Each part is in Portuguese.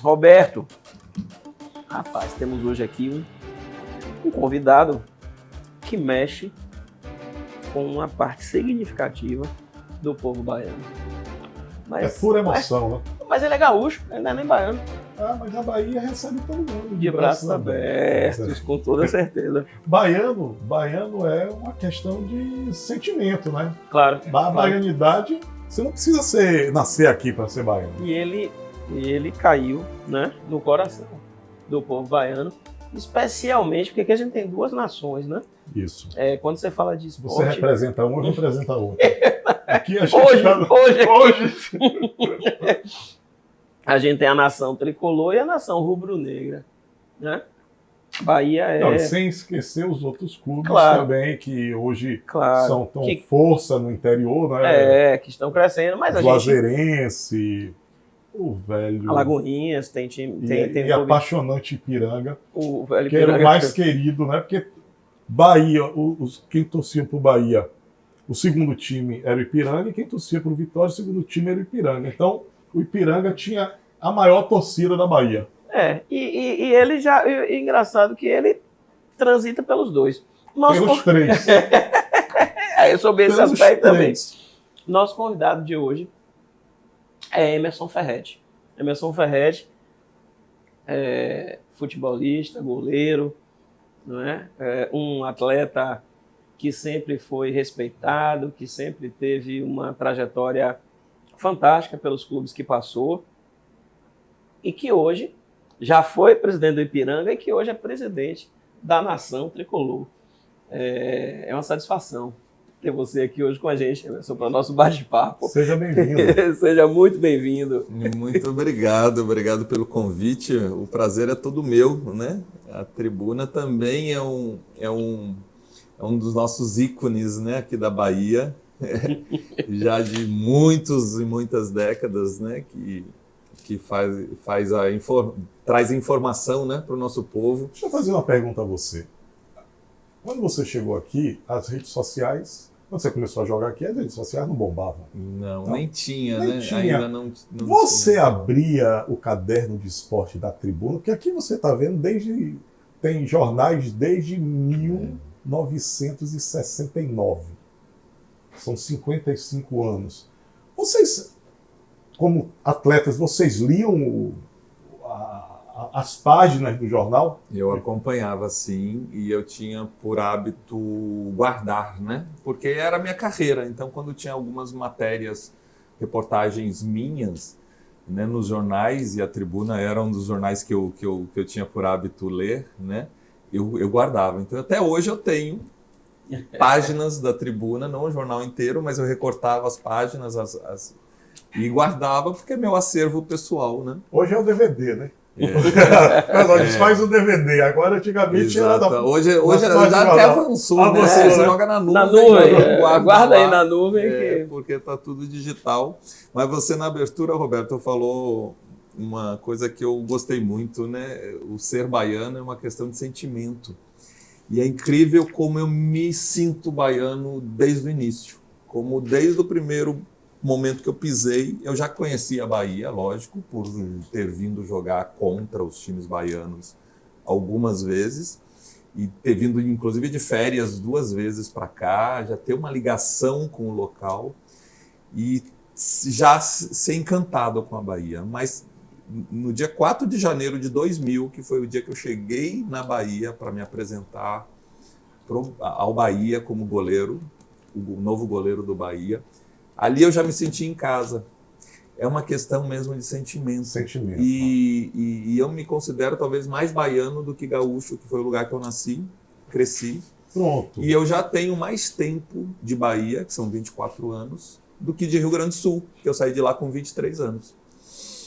Roberto, rapaz, temos hoje aqui um convidado que mexe com uma parte significativa do povo baiano. É pura emoção, né? Mas ele é gaúcho, ele não é nem baiano. Mas a Bahia recebe todo mundo. De braços abertos, com toda certeza. Baiano é uma questão de sentimento, né? Claro. Da baianidade, você não precisa nascer aqui para ser baiano. E ele caiu, né, no coração do povo baiano, especialmente porque aqui a gente tem duas nações, né? Isso. Quando você fala de esporte... Você representa um e representa outro. Aqui a gente hoje. A gente tem a nação tricolor e a nação rubro-negra, né? Bahia Não, sem esquecer os outros clubes também, que hoje são força no interior, né? Que estão crescendo, mas a Juazeirense, o velho... Alagoinhas, tem time... E apaixonante Ipiranga, o velho que era o mais querido, né? Porque Bahia, quem torcia para o Bahia, o segundo time era o Ipiranga, e quem torcia para o Vitória, o segundo time era o Ipiranga. Então, o Ipiranga tinha a maior torcida da Bahia. E ele já... engraçado que ele transita pelos dois. Pelos três. Sobre esse aspecto também. Nosso convidado de hoje é Emerson Ferretti. Emerson Ferretti é futebolista, goleiro, não é? Um atleta que sempre foi respeitado, que sempre teve uma trajetória fantástica pelos clubes que passou e que hoje já foi presidente do Ipiranga e que hoje é presidente da Nação Tricolor. É uma satisfação ter você aqui hoje com a gente, Emerson, para o nosso bate-papo. Seja bem-vindo. Seja muito bem-vindo. Muito obrigado pelo convite. O prazer é todo meu, né? A tribuna também é um dos nossos ícones, né, aqui da Bahia, já de muitas décadas, né, que traz informação, né, para o nosso povo. Deixa eu fazer uma pergunta a você. Quando você chegou aqui, as redes sociais, quando você começou a jogar aqui, as redes sociais não bombavam. Não, nem tinha, nem né? Tinha. Ainda não você tinha. Abria o caderno de esporte da Tribuna, porque aqui você está vendo tem jornais desde 1969. São 55 anos. Vocês, como atletas, vocês liam as páginas do jornal? Eu acompanhava, sim, e eu tinha por hábito guardar, né? Porque era a minha carreira. Então, quando tinha algumas matérias, reportagens minhas, né, nos jornais, e a Tribuna era um dos jornais que eu tinha por hábito ler, né? Eu guardava. Então, até hoje eu tenho páginas da Tribuna, não o jornal inteiro, mas eu recortava as páginas e guardava, porque é meu acervo pessoal, né? Hoje é o DVD, né? Eles fazem o DVD, agora antigamente era da... Hoje já até avançou, né? Você joga na nuvem. Guarda aí na nuvem. Porque está tudo digital. Mas você, na abertura, Roberto, falou uma coisa que eu gostei muito, né? O ser baiano é uma questão de sentimento. E é incrível como eu me sinto baiano desde o início. Como desde o primeiro momento que eu pisei, eu já conhecia a Bahia, lógico, por ter vindo jogar contra os times baianos algumas vezes e ter vindo, inclusive, de férias 2 vezes para cá, já ter uma ligação com o local e já ser encantado com a Bahia. Mas no dia 4 de janeiro de 2000, que foi o dia que eu cheguei na Bahia para me apresentar ao Bahia como goleiro, o novo goleiro do Bahia, ali eu já me senti em casa. É uma questão mesmo de sentimento. E eu me considero talvez mais baiano do que gaúcho, que foi o lugar que eu nasci, cresci. Pronto. E eu já tenho mais tempo de Bahia, que são 24 anos, do que de Rio Grande do Sul, que eu saí de lá com 23 anos.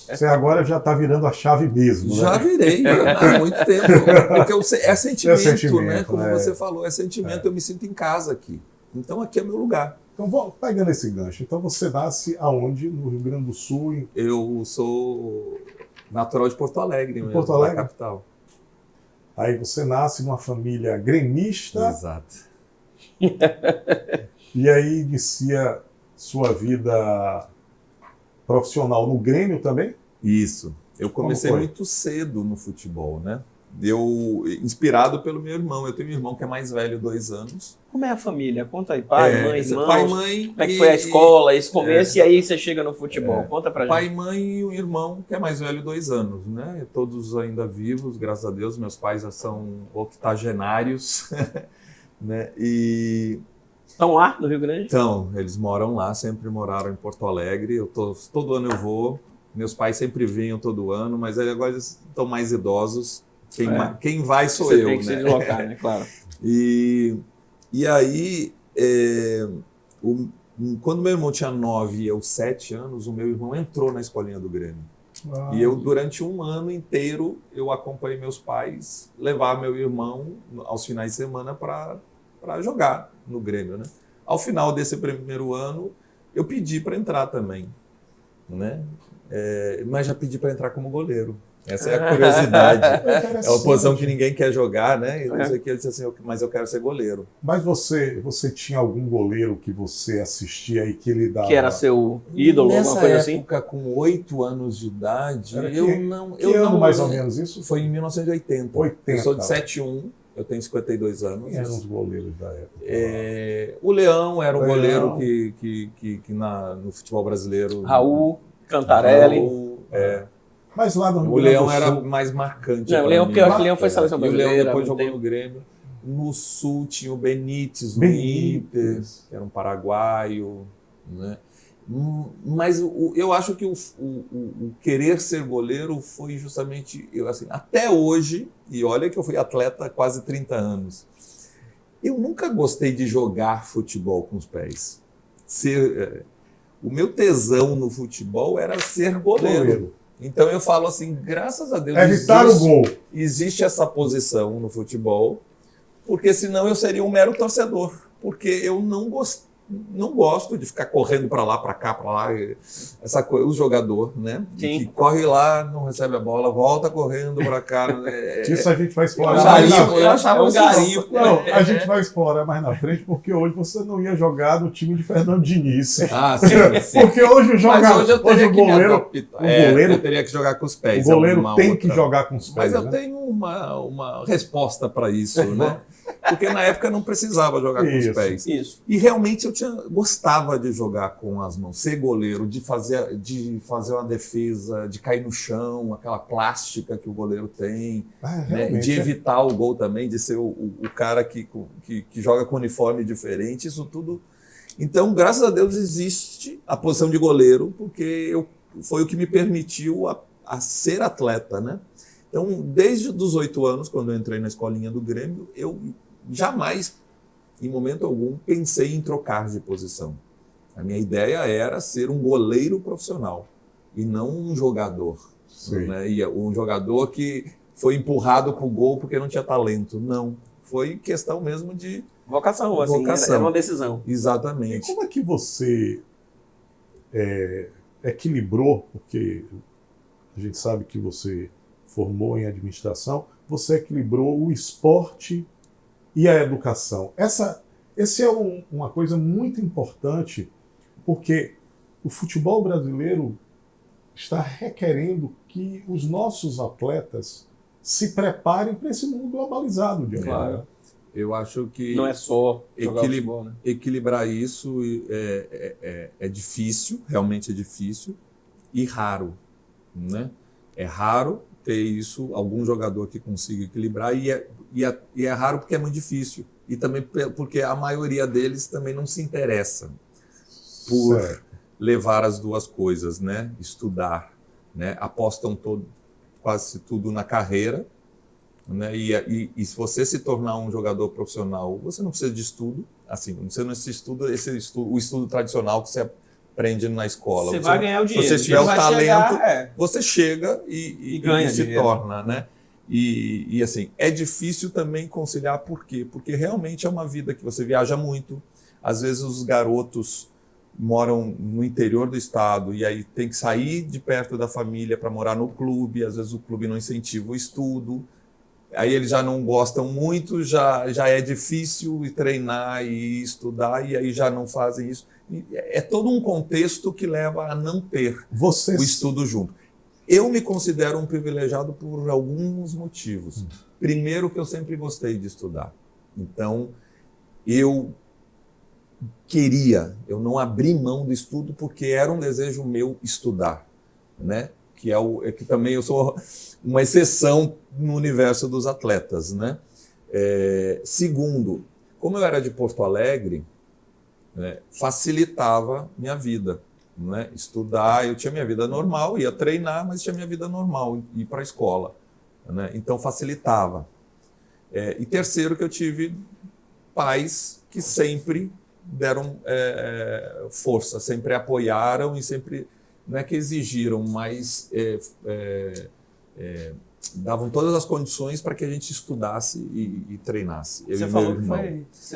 Você agora já está virando a chave mesmo, Já né? virei, há muito tempo. Porque é sentimento, né? Como você falou, é sentimento. Eu me sinto em casa aqui. Então aqui é meu lugar. Então, pegando esse gancho, então você nasce aonde? No Rio Grande do Sul? Eu sou natural de Porto Alegre, mesmo, Porto Alegre? da capital. Aí você nasce numa família gremista. Exato. E aí inicia sua vida profissional no Grêmio também? Isso. Eu comecei muito cedo no futebol, né? Inspirado pelo meu irmão. Eu tenho um irmão que é mais velho, 2 anos. Como é a família? Conta aí, pai, mãe, irmãos. Pai, mãe. Como é que foi a escola, esse começo, e aí você chega no futebol? Conta pra gente. Pai, mãe e um irmão que é mais velho, 2 anos, né? Todos ainda vivos, graças a Deus. Meus pais já são octogenários, né? E estão lá no Rio Grande? Então, eles moram lá, sempre moraram em Porto Alegre. Todo ano eu vou. Meus pais sempre vinham todo ano, mas agora eles estão mais idosos. Quem vai sou você eu, tem que né? se deslocar, né? Claro. E aí, quando meu irmão tinha 9 e eu 7 anos, o meu irmão entrou na escolinha do Grêmio. E eu, durante um ano inteiro, eu acompanhei meus pais levar meu irmão aos finais de semana para jogar no Grêmio, né? Ao final desse primeiro ano, eu pedi para entrar também, né? Mas já pedi para entrar como goleiro. Essa é a curiosidade. É uma posição que ninguém quer jogar, né? E ele disse assim, mas eu quero ser goleiro. Mas você tinha algum goleiro que você assistia e que ele dava... Que era seu ídolo, alguma coisa assim? Nessa época, com 8 anos de idade, que ano mais ou menos isso? Foi em 1980. 80. Eu sou de 71, eu tenho 52 anos. Quem eram os goleiros da época? O Leão era um goleiro que no futebol brasileiro... Raul, Cantarelli. Mas lá no Rio O Leão era mais marcante. Não, o Leão, porque eu acho que o Leão foi seleção brasileira. O Leão depois jogou no Grêmio. No Sul tinha o Benítez, no Inter, que era um paraguaio, né? Mas eu acho que o querer ser goleiro foi justamente, assim, até hoje, e olha que eu fui atleta há quase 30 anos, eu nunca gostei de jogar futebol com os pés. O meu tesão no futebol era ser goleiro. Então eu falo assim, graças a Deus evitar o gol. Existe essa posição no futebol, porque senão eu seria um mero torcedor, porque eu não gosto de ficar correndo para lá, para cá, para lá, essa coisa, o jogador, né? Que corre lá, não recebe a bola, volta correndo para cá. Isso a gente vai explorar. Eu achava um garimpo. Não, a gente vai explorar mais na frente, porque hoje você não ia jogar no time de Fernando Diniz. Sim. Porque hoje o jogador, eu teria que jogar com os pés. O goleiro tem que jogar com os pés. Mas eu tenho uma resposta para isso, né? Porque na época não precisava jogar com os pés. Isso. E realmente eu gostava de jogar com as mãos, ser goleiro, de fazer uma defesa, de cair no chão, aquela plástica que o goleiro tem, né? De evitar o gol também, de ser o cara que joga com uniforme diferente, isso tudo. Então, graças a Deus, existe a posição de goleiro, porque foi o que me permitiu a ser atleta, né? Então, desde os 8 anos, quando eu entrei na escolinha do Grêmio, eu jamais, em momento algum, pensei em trocar de posição. A minha ideia era ser um goleiro profissional e não um jogador. Né? E um jogador que foi empurrado para o gol porque não tinha talento. Não. Foi questão mesmo de vocação. Assim, era uma decisão. Exatamente. E como é que você equilibrou, porque a gente sabe que você formou em administração, você equilibrou o esporte e a educação. Essa é uma coisa muito importante, porque o futebol brasileiro está requerendo que os nossos atletas se preparem para esse mundo globalizado de agora. Claro. Eu acho que não é só jogar futebol, né? Equilibrar isso é difícil, realmente é difícil e raro, né? É raro ter isso, algum jogador que consiga equilibrar, e é raro porque é muito difícil. E também porque a maioria deles também não se interessa por levar as duas coisas, né? Estudar, né? Apostam quase tudo na carreira, né? E se você se tornar um jogador profissional, você não precisa de estudo, assim, você não estuda o estudo tradicional que você aprende na escola. Você vai ganhar o dinheiro. Se você tiver o talento, você chega e ganha se torna, né? E assim, é difícil também conciliar, por quê? Porque realmente é uma vida que você viaja muito, às vezes os garotos moram no interior do estado e aí tem que sair de perto da família para morar no clube, às vezes o clube não incentiva o estudo, aí eles já não gostam muito, já é difícil treinar e estudar, e aí já não fazem isso. É todo um contexto que leva a não ter o estudo junto. Eu me considero um privilegiado por alguns motivos. Primeiro, que eu sempre gostei de estudar. Então, eu não abri mão do estudo porque era um desejo meu estudar, né? Que também eu sou uma exceção no universo dos atletas, né? Segundo, como eu era de Porto Alegre, né, facilitava minha vida, né? Estudar, eu tinha minha vida normal, ia treinar, mas tinha minha vida normal, ir para a escola, né? Então facilitava. E terceiro, que eu tive pais que sempre deram força, sempre apoiaram e sempre, não é que exigiram, mas davam todas as condições para que a gente estudasse e treinasse. Você falou que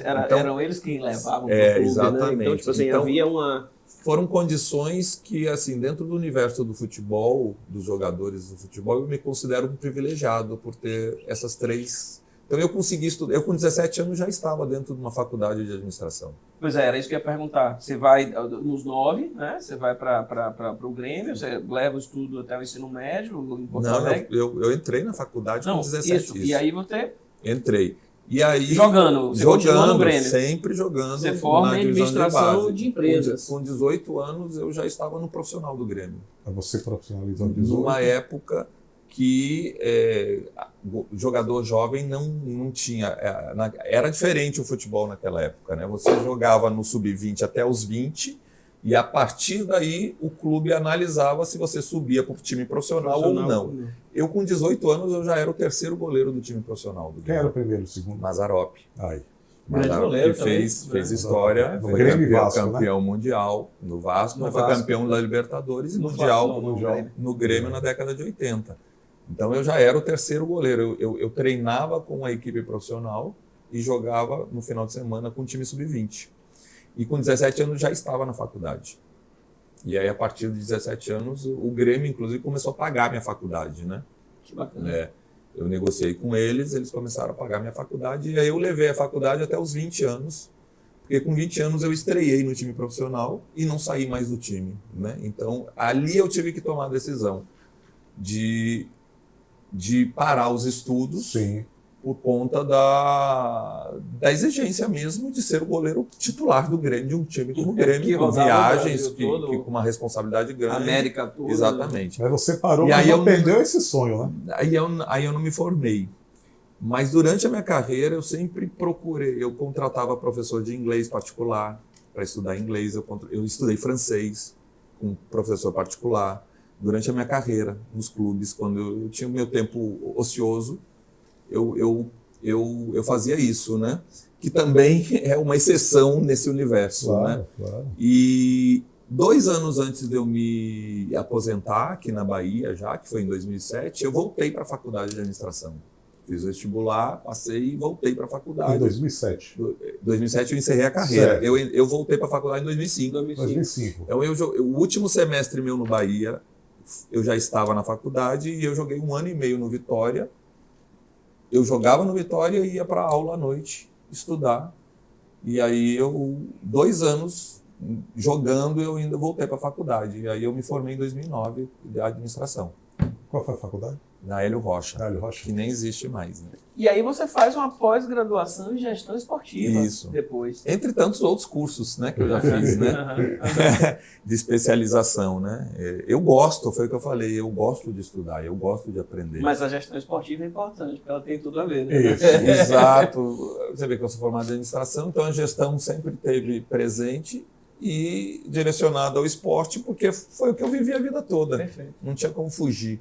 eram eles quem levavam para o clube, exatamente. né? Então, tipo assim, havia uma... Foram condições que, assim, dentro do universo do futebol, dos jogadores do futebol, eu me considero um privilegiado por ter essas três. Então eu consegui estudar. Eu com 17 anos já estava dentro de uma faculdade de administração. Pois era isso que eu ia perguntar. Você vai nos 9, né? Você vai para o Grêmio, você leva o estudo até o ensino médio em Porto Alegre. Eu entrei na faculdade com 17 isso. E aí você... Entrei. E aí, jogando no Grêmio. Sempre jogando. Você forma em administração de empresas. Com 18 anos eu já estava no profissional do Grêmio. Você profissionalizou 18? Numa época que jogador jovem não tinha... Era diferente o futebol naquela época, né? Você jogava no sub-20 até os 20 e a partir daí o clube analisava se você subia para o time profissional ou não. Eu com 18 anos eu já era o terceiro goleiro do time profissional do Grêmio. Quem era o primeiro e o segundo? Mazzaropi. Goleiro que fez história, foi campeão mundial no Vasco, mas foi campeão da Libertadores e mundial no Grêmio na década de 80. Então eu já era o terceiro goleiro. Eu treinava com a equipe profissional e jogava no final de semana com o time sub-20. E com 17 anos já estava na faculdade. E aí, a partir de 17 anos, o Grêmio, inclusive, começou a pagar minha faculdade, né? Que bacana. Eu negociei com eles começaram a pagar minha faculdade, e aí eu levei a faculdade até os 20 anos, porque com 20 anos eu estreiei no time profissional e não saí mais do time, né? Então, ali eu tive que tomar a decisão de parar os estudos. Sim. Por conta da exigência mesmo de ser o goleiro titular do Grêmio, de um time como o Grêmio, com viagens, com uma responsabilidade grande. América toda. Exatamente. Mas você parou, mas não perdeu esse sonho, né? Aí eu não me formei. Mas durante a minha carreira eu sempre procurei, eu contratava professor de inglês particular para estudar inglês, eu estudei francês com professor particular. Durante a minha carreira nos clubes, quando eu tinha o meu tempo ocioso, eu fazia isso, né? Que também é uma exceção nesse universo, claro, né? Claro. E 2 anos antes de eu me aposentar aqui na Bahia, que foi em 2007, eu voltei para a faculdade de administração. Fiz o vestibular, passei e voltei para a faculdade. Em 2007? 2007 eu encerrei a carreira. Eu voltei para a faculdade em 2005. 2005. Então, o último semestre meu no Bahia, eu já estava na faculdade e eu joguei 1 ano e meio no Vitória. Eu jogava no Vitória e ia para a aula à noite, estudar. E aí 2 anos jogando, eu ainda voltei para a faculdade. E aí eu me formei em 2009 de administração. Qual foi a faculdade? Na Hélio Rocha. Hélio Rocha. Que nem existe mais, né? E aí você faz uma pós-graduação em gestão esportiva. Isso. Depois. Entre tantos outros cursos, né, que eu já fiz, né? De especialização, né? Eu gosto, foi o que eu falei, eu gosto de estudar, eu gosto de aprender. Mas a gestão esportiva é importante, porque ela tem tudo a ver, né? Isso. Exato. Você vê que eu sou formado em administração, então a gestão sempre esteve presente e direcionada ao esporte, porque foi o que eu vivi a vida toda. Perfeito. Não tinha como fugir.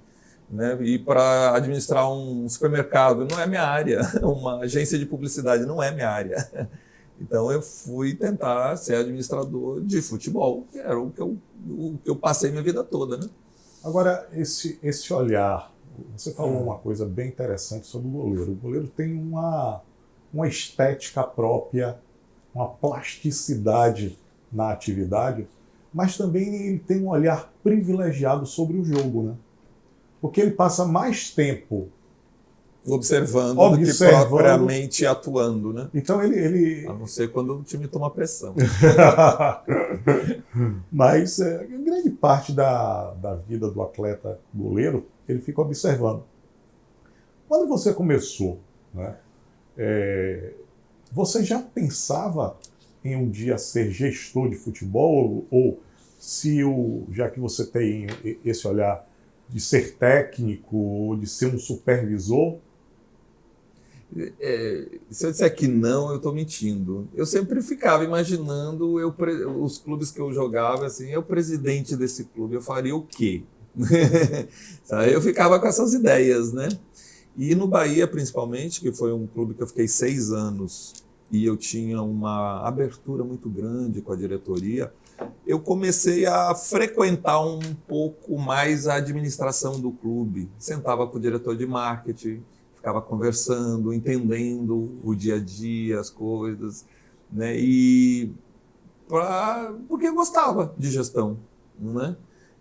Né? E para administrar um supermercado não é minha área, uma agência de publicidade não é minha área. Então eu fui tentar ser administrador de futebol, que era o que eu passei minha vida toda. Né? Agora, esse olhar, você falou uma coisa bem interessante sobre o goleiro. O goleiro tem uma estética própria, uma plasticidade na atividade, mas também ele tem um olhar privilegiado sobre o jogo, né? Porque ele passa mais tempo observando do que Observando. propriamente atuando, né? Então ele... A não ser quando o time toma pressão. Mas grande parte da vida do atleta goleiro, ele fica observando. Quando você começou, né, você já pensava em um dia ser gestor de futebol? Ou se já que você tem esse olhar de ser técnico, ou de ser um supervisor? Se eu disser que não, eu estou mentindo. Eu sempre ficava imaginando os clubes que eu jogava, assim, eu presidente desse clube, eu faria o quê? Eu ficava com essas ideias, né? E no Bahia, principalmente, que foi um clube que eu fiquei 6 anos e eu tinha uma abertura muito grande com a diretoria, eu comecei a frequentar um pouco mais a administração do clube. Sentava com o diretor de marketing, ficava conversando, entendendo o dia a dia, as coisas, né? Porque eu gostava de gestão, né?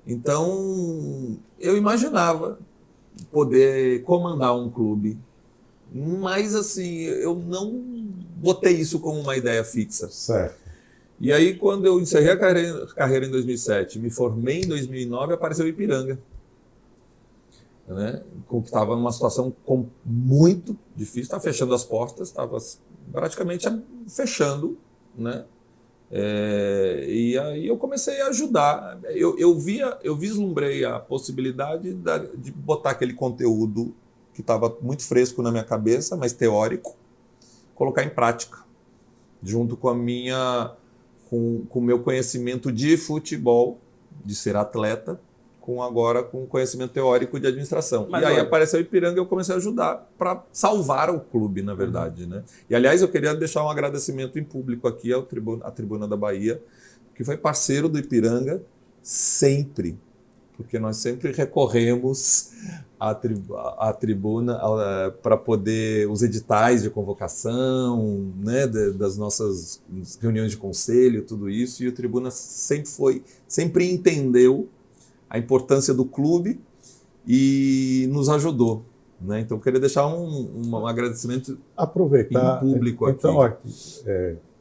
Então, eu imaginava poder comandar um clube, mas assim, eu não botei isso como uma ideia fixa. Certo. E aí, quando eu encerrei a carreira em 2007, me formei em 2009, apareceu o Ipiranga, né? Que estava numa situação muito difícil, estava fechando as portas, estava praticamente fechando, né? E aí eu comecei a ajudar. Eu vislumbrei a possibilidade de botar aquele conteúdo que estava muito fresco na minha cabeça, mas teórico, colocar em prática, junto com o meu conhecimento de futebol, de ser atleta, com o conhecimento teórico de administração. Mas e aí olha, apareceu o Ipiranga e eu comecei a ajudar para salvar o clube, na verdade, né? E, aliás, eu queria deixar um agradecimento em público aqui à Tribuna da Bahia, que foi parceiro do Ipiranga sempre, porque nós sempre recorremos à Tribuna para poder os editais de convocação, né, das nossas reuniões de conselho, tudo isso, e o Tribuna sempre entendeu a importância do clube e nos ajudou, né? Então, eu queria deixar um agradecimento Aproveitar, em público aqui. Então,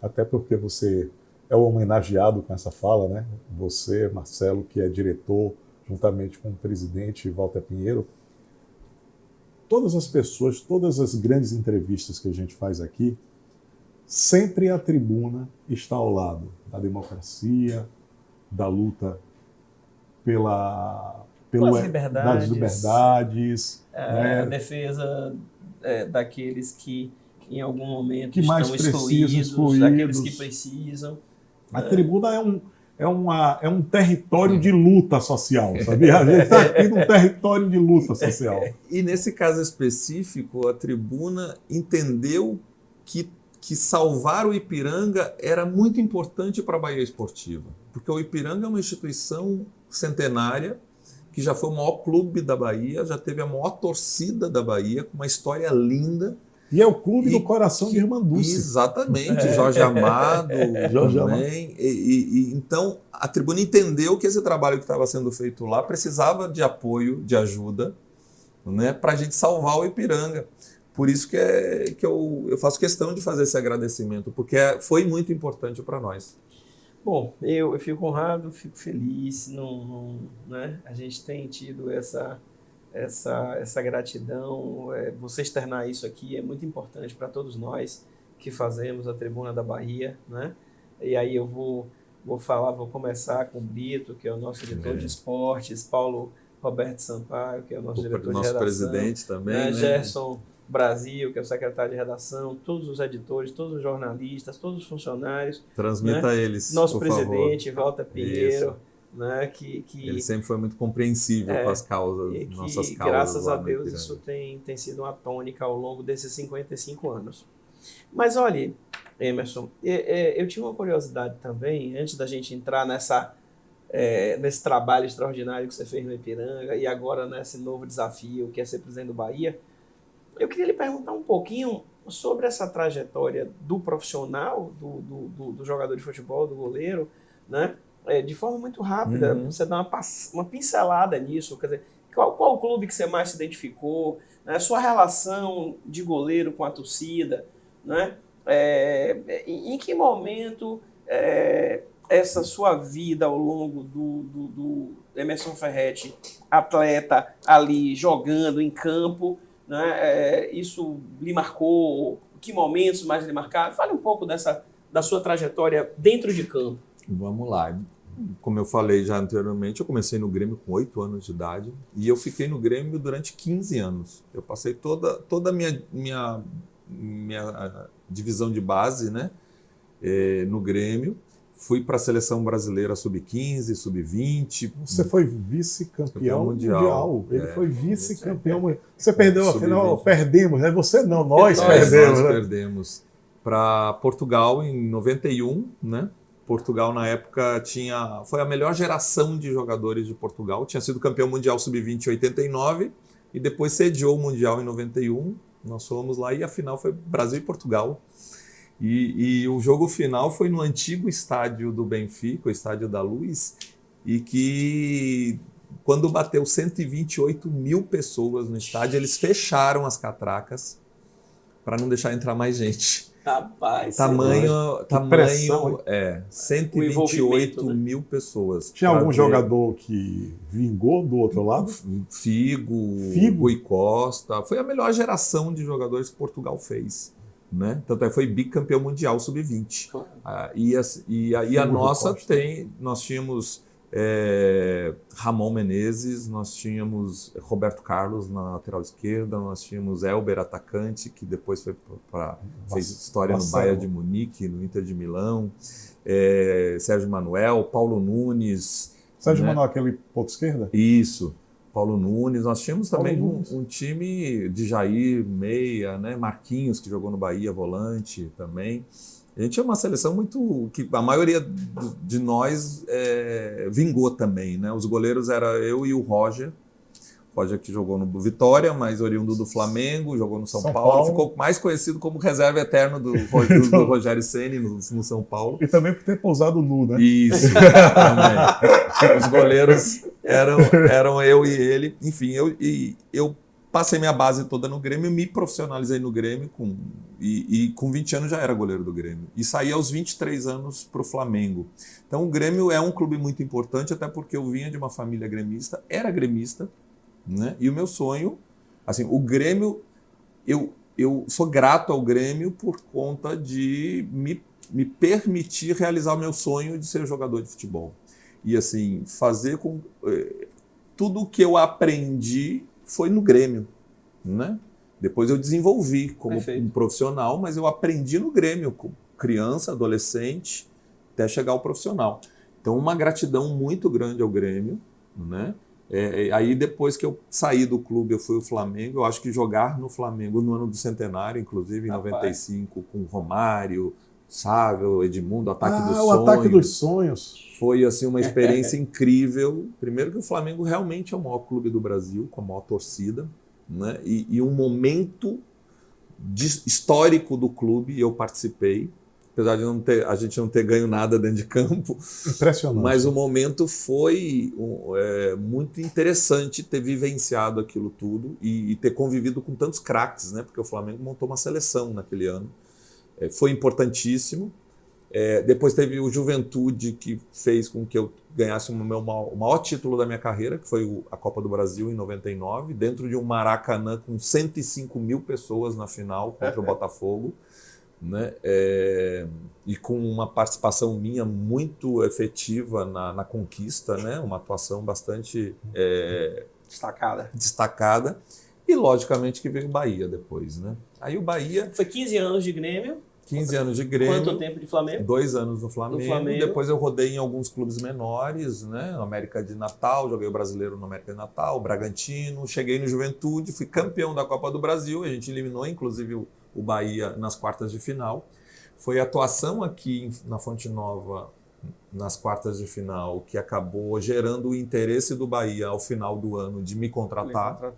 até porque você é o homenageado com essa fala, né? Você, Marcelo, que é diretor, juntamente com o presidente Walter Pinheiro, todas as pessoas, todas as grandes entrevistas que a gente faz aqui, sempre a Tribuna está ao lado da democracia, da luta das liberdades, a defesa daqueles que em algum momento que mais estão excluídos, daqueles que precisam. A Tribuna é um território de luta social, sabia? A gente está aqui num território de luta social. E nesse caso específico, a Tribuna entendeu que salvar o Ipiranga era muito importante para a Bahia Esportiva, porque o Ipiranga é uma instituição centenária, que já foi o maior clube da Bahia, já teve a maior torcida da Bahia, com uma história linda. E é o clube do coração de Irmanduce. Exatamente, Jorge Amado também. Então, a Tribuna entendeu que esse trabalho que estava sendo feito lá precisava de apoio, de ajuda, né, para a gente salvar o Ipiranga. Por isso que eu faço questão de fazer esse agradecimento, porque foi muito importante para nós. Bom, eu fico honrado, fico feliz, né? A gente tem tido essa gratidão, você externar isso aqui é muito importante para todos nós que fazemos a Tribuna da Bahia, né? E aí eu vou começar com o Brito, que é o nosso diretor de esportes, Paulo Roberto Sampaio, que é o nosso diretor de redação, nosso presidente também, né? Gerson Brasil, que é o secretário de redação, todos os editores, todos os jornalistas, todos os funcionários. Transmita a eles, nosso por presidente, favor. Walter Pinheiro, né, que ele sempre foi muito compreensível com as causas, nossas causas. Graças a Deus isso tem sido uma tônica ao longo desses 55 anos. Mas olha, Emerson, eu tinha uma curiosidade também, antes da gente entrar nesse trabalho extraordinário que você fez no Ipiranga e agora nesse novo desafio que é ser presidente do Bahia. Eu queria lhe perguntar um pouquinho sobre essa trajetória do profissional, do jogador de futebol, do goleiro, né? De forma muito rápida, você dá uma pincelada nisso. Quer dizer, Qual o clube que você mais se identificou? Né? Sua relação de goleiro com a torcida, né? Em que momento essa sua vida ao longo do Emerson Ferretti, atleta ali jogando em campo, né? Isso lhe marcou? Que momentos mais lhe marcaram? Fale um pouco da sua trajetória dentro de campo. Vamos lá. Como eu falei já anteriormente, eu comecei no Grêmio com 8 anos de idade e eu fiquei no Grêmio durante 15 anos. Eu passei toda a minha divisão de base, né, no Grêmio. Fui para a seleção brasileira sub-15, sub-20. Você foi vice-campeão mundial. Ele foi vice-campeão mundial. Você perdeu a final? Perdemos, né? Você não, nós perdemos. Nós perdemos para Portugal em 91, né? Portugal, na época, foi a melhor geração de jogadores de Portugal. Tinha sido campeão mundial sub-20 em 89 e depois sediou o Mundial em 91. Nós fomos lá e a final foi Brasil e Portugal. E o jogo final foi no antigo estádio do Benfica, o Estádio da Luz, e que quando bateu 128 mil pessoas no estádio, eles fecharam as catracas para não deixar entrar mais gente. Rapaz, tamanho, pressão, 128 mil pessoas. Tinha algum jogador que vingou do outro lado? Figo, Rui Costa. Foi a melhor geração de jogadores que Portugal fez, né? Tanto é que foi bicampeão mundial sub-20. E aí a nossa nós tínhamos Ramon Menezes, nós tínhamos Roberto Carlos na lateral esquerda, nós tínhamos Elber, atacante, que depois fez história no Bayern de Munique, no Inter de Milão, Sérgio Manuel, Paulo Nunes. Sérgio Manuel, aquele ponto esquerda? Isso, Paulo Nunes. Nós tínhamos também um time de Jair, meia, né? Marquinhos, que jogou no Bahia, volante também. A gente é uma seleção que a maioria de nós vingou também, né? Os goleiros era eu e o Roger. Roger que jogou no Vitória, mas oriundo do Flamengo, jogou no São Paulo. Ficou mais conhecido como reserva eterno do Rogério Ceni no São Paulo. E também por ter pousado nu, né? Isso, também. Os goleiros eram eu e ele. Enfim, eu passei minha base toda no Grêmio, me profissionalizei no Grêmio e com 20 anos já era goleiro do Grêmio. E saí aos 23 anos para o Flamengo. Então o Grêmio é um clube muito importante, até porque eu vinha de uma família gremista, era gremista, né? E o meu sonho, assim, o Grêmio, eu sou grato ao Grêmio por conta de me permitir realizar o meu sonho de ser jogador de futebol. E assim, fazer com... tudo o que eu aprendi foi no Grêmio, né? Depois eu desenvolvi como um profissional, mas eu aprendi no Grêmio, como criança, adolescente, até chegar ao profissional. Então, uma gratidão muito grande ao Grêmio, né? Aí, depois que eu saí do clube, eu fui ao Flamengo. Eu acho que jogar no Flamengo no ano do centenário, inclusive em 95, com Romário, Sávio, Edmundo, o Ataque dos Sonhos. Foi assim, uma experiência incrível. Primeiro que o Flamengo realmente é o maior clube do Brasil, com a maior torcida, né? E um momento histórico do clube, eu participei. Apesar de a gente não ter ganho nada dentro de campo. Impressionante. Mas o momento foi muito interessante ter vivenciado aquilo tudo e ter convivido com tantos craques, né? Porque o Flamengo montou uma seleção naquele ano. Foi importantíssimo. Depois teve o Juventude, que fez com que eu ganhasse o maior título da minha carreira, que foi a Copa do Brasil em 99, dentro de um Maracanã com 105 mil pessoas na final contra o Botafogo, né? E com uma participação minha muito efetiva na conquista, né? Uma atuação bastante destacada. E, logicamente, que veio o Bahia depois, né? Aí o Bahia... Foi 15 anos de Grêmio. 15 anos de Grêmio. Quanto tempo de Flamengo? 2 anos no Flamengo. Depois eu rodei em alguns clubes menores, né? No América de Natal, joguei o Brasileiro no América de Natal, Bragantino. Cheguei no Juventude, fui campeão da Copa do Brasil. A gente eliminou, inclusive, o Bahia nas quartas de final. Foi a atuação aqui na Fonte Nova, nas quartas de final, que acabou gerando o interesse do Bahia ao final do ano de me contratar.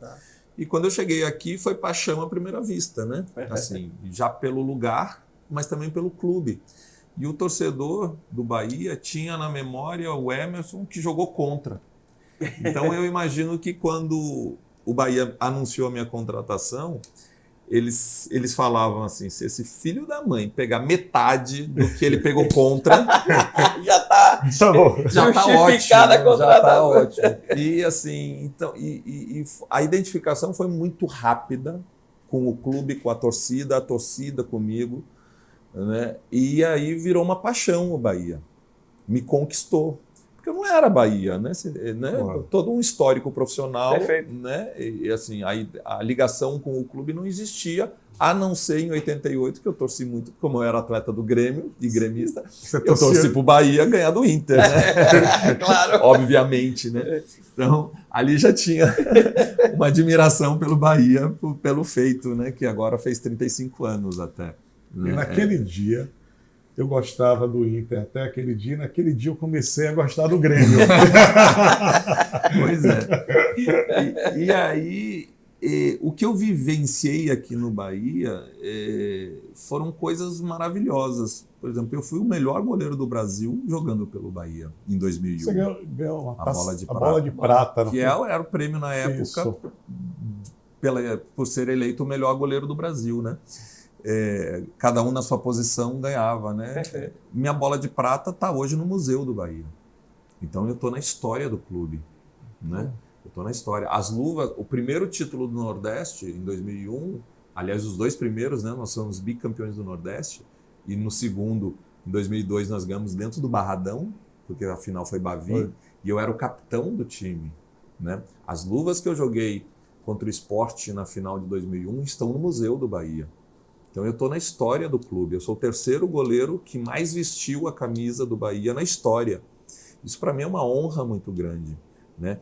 E quando eu cheguei aqui, foi paixão à primeira vista, né? Assim, já pelo lugar, mas também pelo clube. E o torcedor do Bahia tinha na memória o Emerson, que jogou contra. Então eu imagino que quando o Bahia anunciou a minha contratação, eles falavam assim, se esse filho da mãe pegar metade do que ele pegou contra, Já tá justificada a contratação. Já tá ótimo. E assim, então, a identificação foi muito rápida com o clube, com a torcida comigo, né? E aí virou uma paixão o Bahia. Me conquistou. Porque eu não era Bahia, né? Claro. Todo um histórico profissional, Perfeito. né? E assim, a ligação com o clube não existia, a não ser em 88, que eu torci muito, como eu era atleta do Grêmio, e gremista, eu torci pro Bahia ganhar do Inter, né? Claro. Obviamente, né? Então, ali já tinha uma admiração pelo Bahia, pelo feito, né? Que agora fez 35 anos até. E naquele dia, eu gostava do Inter até aquele dia. Naquele dia eu comecei a gostar do Grêmio. Pois é. E aí, o que eu vivenciei aqui no Bahia foram coisas maravilhosas. Por exemplo, eu fui o melhor goleiro do Brasil jogando pelo Bahia em 2001. Você ganhou a bola de a prata. bola de prata. Que era o prêmio na época por ser eleito o melhor goleiro do Brasil, né? Cada um na sua posição ganhava, né? Perfeito. Minha bola de prata está hoje no Museu do Bahia. Então eu estou na história do clube, né? Eu estou na história. As luvas, o primeiro título do Nordeste em 2001, aliás, os dois primeiros, né? Nós somos bicampeões do Nordeste, e no segundo, em 2002, nós ganhamos dentro do Barradão, porque a final foi Bavi, e eu era o capitão do time, né? As luvas que eu joguei contra o Sport na final de 2001 estão no Museu do Bahia. Então eu estou na história do clube. Eu sou o terceiro goleiro que mais vestiu a camisa do Bahia na história. Isso para mim é uma honra muito grande, né?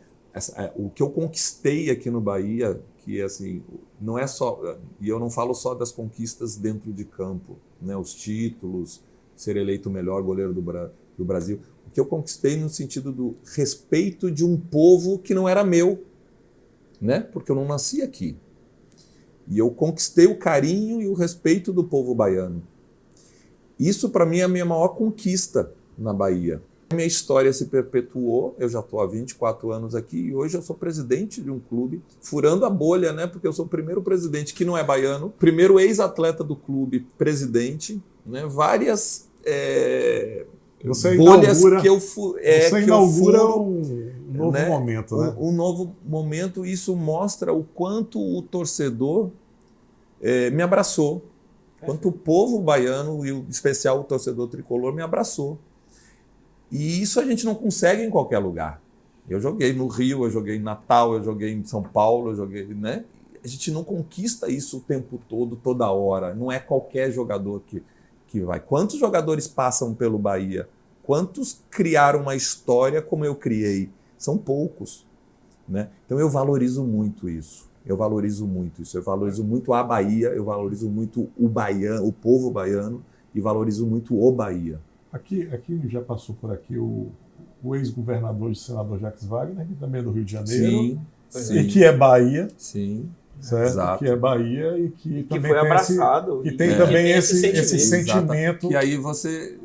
O que eu conquistei aqui no Bahia, que assim, não é só, e eu não falo só das conquistas dentro de campo, né? Os títulos, ser eleito o melhor goleiro do Brasil. O que eu conquistei no sentido do respeito de um povo que não era meu, né? Porque eu não nasci aqui. E eu conquistei o carinho e o respeito do povo baiano. Isso, para mim, é a minha maior conquista na Bahia. A minha história se perpetuou, eu já estou há 24 anos aqui, e hoje eu sou presidente de um clube, furando a bolha, né? Porque eu sou o primeiro presidente que não é baiano, primeiro ex-atleta do clube, presidente, né? Várias bolhas que eu furo. Você inaugura um novo momento, né? Um novo momento, isso mostra o quanto o torcedor me abraçou, quanto o povo baiano, e em especial o torcedor tricolor, me abraçou. E isso a gente não consegue em qualquer lugar. Eu joguei no Rio, eu joguei em Natal, eu joguei em São Paulo, eu joguei, né? A gente não conquista isso o tempo todo, toda hora. Não é qualquer jogador que vai. Quantos jogadores passam pelo Bahia? Quantos criaram uma história como eu criei? São poucos, né? Então eu valorizo muito isso. Eu valorizo muito a Bahia, eu valorizo muito o baiano, o povo baiano, e valorizo muito o Bahia. Aqui já passou por aqui o ex-governador e senador Jacques Wagner, que também é do Rio de Janeiro, e que é Bahia. Sim. Certo? Exato. Que é Bahia e que também foi abraçado. E tem também esse sentimento. E aí você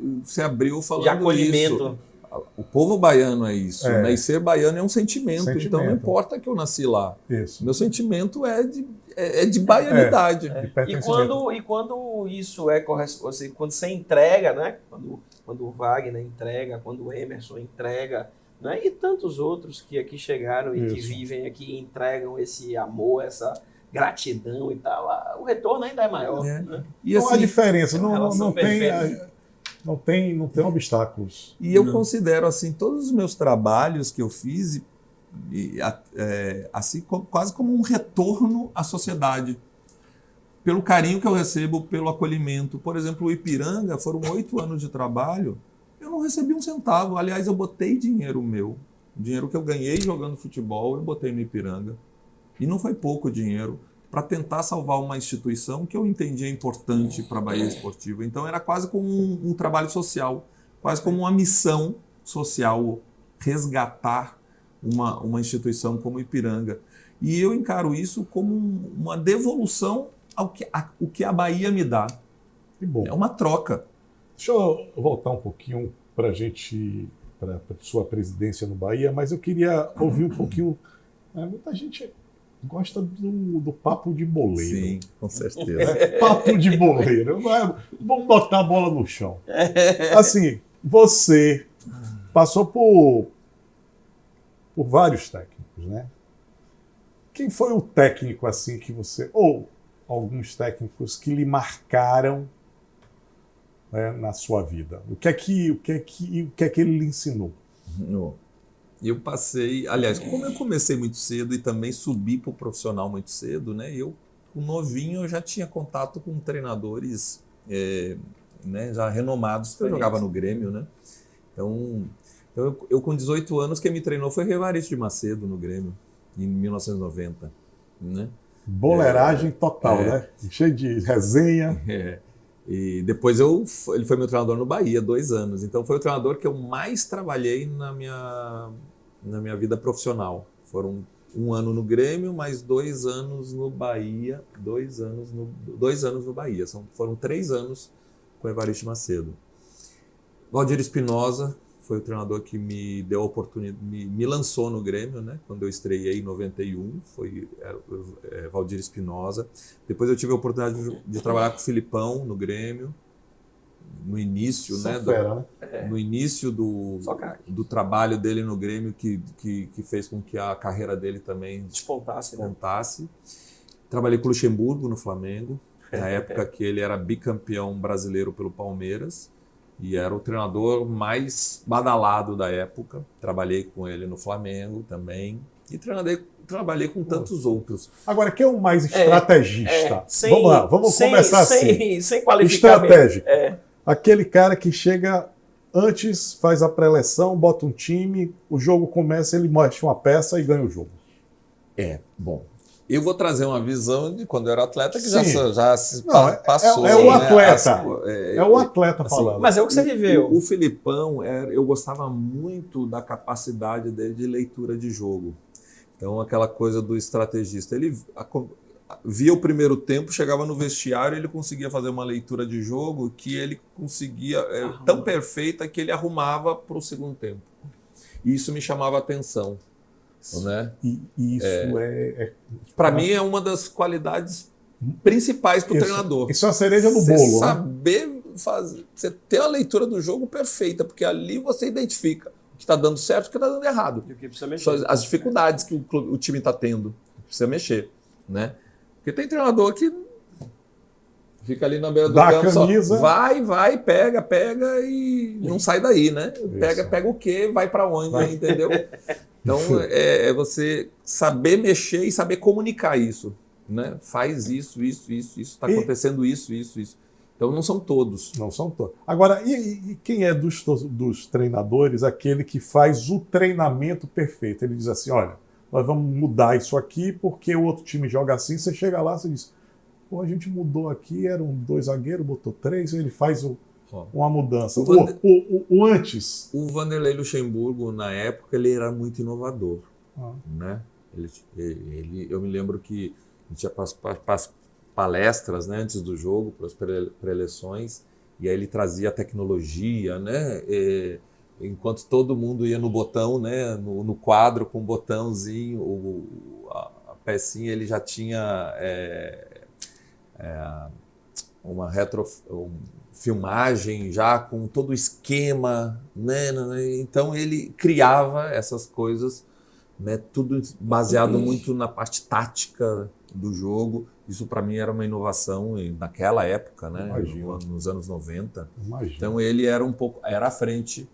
abriu falando de acolhimento. Isso. O povo baiano é isso, né? E ser baiano é um sentimento. Então não importa que eu nasci lá. Isso. Meu sentimento é de baianidade. E quando isso quando você entrega, né? Quando o Wagner entrega, quando o Emerson entrega, né? E tantos outros que aqui chegaram e que vivem aqui e entregam esse amor, essa gratidão e tal, o retorno ainda é maior. Né? E não há diferença, não tem obstáculos. E eu considero assim todos os meus trabalhos que eu fiz assim quase como um retorno à sociedade, pelo carinho que eu recebo, pelo acolhimento. Por exemplo, o Ipiranga, foram 8 anos de trabalho, eu não recebi um centavo. Aliás, eu botei dinheiro meu, dinheiro que eu ganhei jogando futebol, eu botei no Ipiranga. E não foi pouco dinheiro para tentar salvar uma instituição que eu entendia importante para a Bahia Esportiva. Então era quase como um trabalho social, quase como uma missão social, resgatar uma instituição como o Ipiranga. E eu encaro isso como uma devolução ao que a Bahia me dá. Que bom. É uma troca. Deixa eu voltar um pouquinho para a gente para sua presidência no Bahia, mas eu queria ouvir um pouquinho. Muita gente gosta do papo de boleiro. Sim, com certeza. Papo de boleiro. Vamos botar a bola no chão. Assim, você passou por vários técnicos, né? Quem foi o técnico assim que você, ou alguns técnicos que lhe marcaram, né, na sua vida? O que é que ele lhe ensinou? Eu passei, aliás, como eu comecei muito cedo e também subi para o profissional muito cedo, né? Eu, com novinho, eu já tinha contato com treinadores, né, já renomados, que eu jogava no Grêmio, né? Então eu com 18 anos, quem me treinou foi o Evaristo de Macedo no Grêmio, em 1990, né? Boleiragem total, né? Cheio de resenha. E depois ele foi meu treinador no Bahia, 2 anos. Então foi o treinador que eu mais trabalhei na minha vida profissional. Foram 1 ano no Grêmio, mais 2 anos no Bahia. 2 anos no Bahia. Foram 3 anos com o Evaristo Macedo. Valdir Espinosa foi o treinador que me deu a oportunidade, me lançou no Grêmio, né? Quando eu estreiei em 91, foi Valdir Espinosa. Depois eu tive a oportunidade de trabalhar com o Filipão no Grêmio, no início, né? No início do trabalho dele no Grêmio, que fez com que a carreira dele também despontasse. Né? Trabalhei com o Luxemburgo no Flamengo, na época que ele era bicampeão brasileiro pelo Palmeiras. E era o treinador mais badalado da época. Trabalhei com ele no Flamengo também. E trabalhei com tantos outros. Agora, quem é o mais estrategista? Vamos lá, vamos começar assim. Sem qualificar. Estratégico. Aquele cara que chega antes, faz a pré-eleção, bota um time, o jogo começa, ele mostra uma peça e ganha o jogo. Bom. Eu vou trazer uma visão de quando eu era atleta que já passou. É o atleta. Né? É o atleta falando. Mas é o que você viveu. O Filipão, eu gostava muito da capacidade dele de leitura de jogo. Então, aquela coisa do estrategista. Ele via o primeiro tempo, chegava no vestiário, ele conseguia fazer uma leitura de jogo que ele conseguia, tão perfeita que ele arrumava para o segundo tempo. E isso me chamava a atenção. Né? E isso para mim é uma das qualidades principais para o treinador. Isso é a cereja no bolo. Saber fazer, você ter a leitura do jogo perfeita, porque ali você identifica o que está dando certo e o que está dando errado. E o que precisa mexer. As dificuldades que o time está tendo, precisa mexer. Né? Porque tem treinador que fica ali na beira do campo, só vai, pega e não sai daí, né? Pega o quê? Vai para onde, entendeu? Então, é você saber mexer e saber comunicar isso, né? Faz isso, está acontecendo isso. Então, não são todos. Não são todos. Agora, e quem é dos treinadores aquele que faz o treinamento perfeito? Ele diz assim, olha, nós vamos mudar isso aqui porque o outro time joga assim, você chega lá e diz, pô, a gente mudou aqui, eram 2 zagueiros, botou 3, ele faz uma mudança. O antes. O Vanderlei Luxemburgo, na época, ele era muito inovador. Né? Eu me lembro que a gente ia para as palestras, né, antes do jogo, para as pré-eleções, e aí ele trazia a tecnologia, né? Enquanto todo mundo ia no botão, né, no quadro com o botãozinho, a pecinha, ele já tinha uma filmagem já com todo o esquema, né? Então ele criava essas coisas, né? Tudo baseado muito na parte tática do jogo. Isso para mim era uma inovação naquela época, né? Nos anos 90. Imagina. Então ele era à frente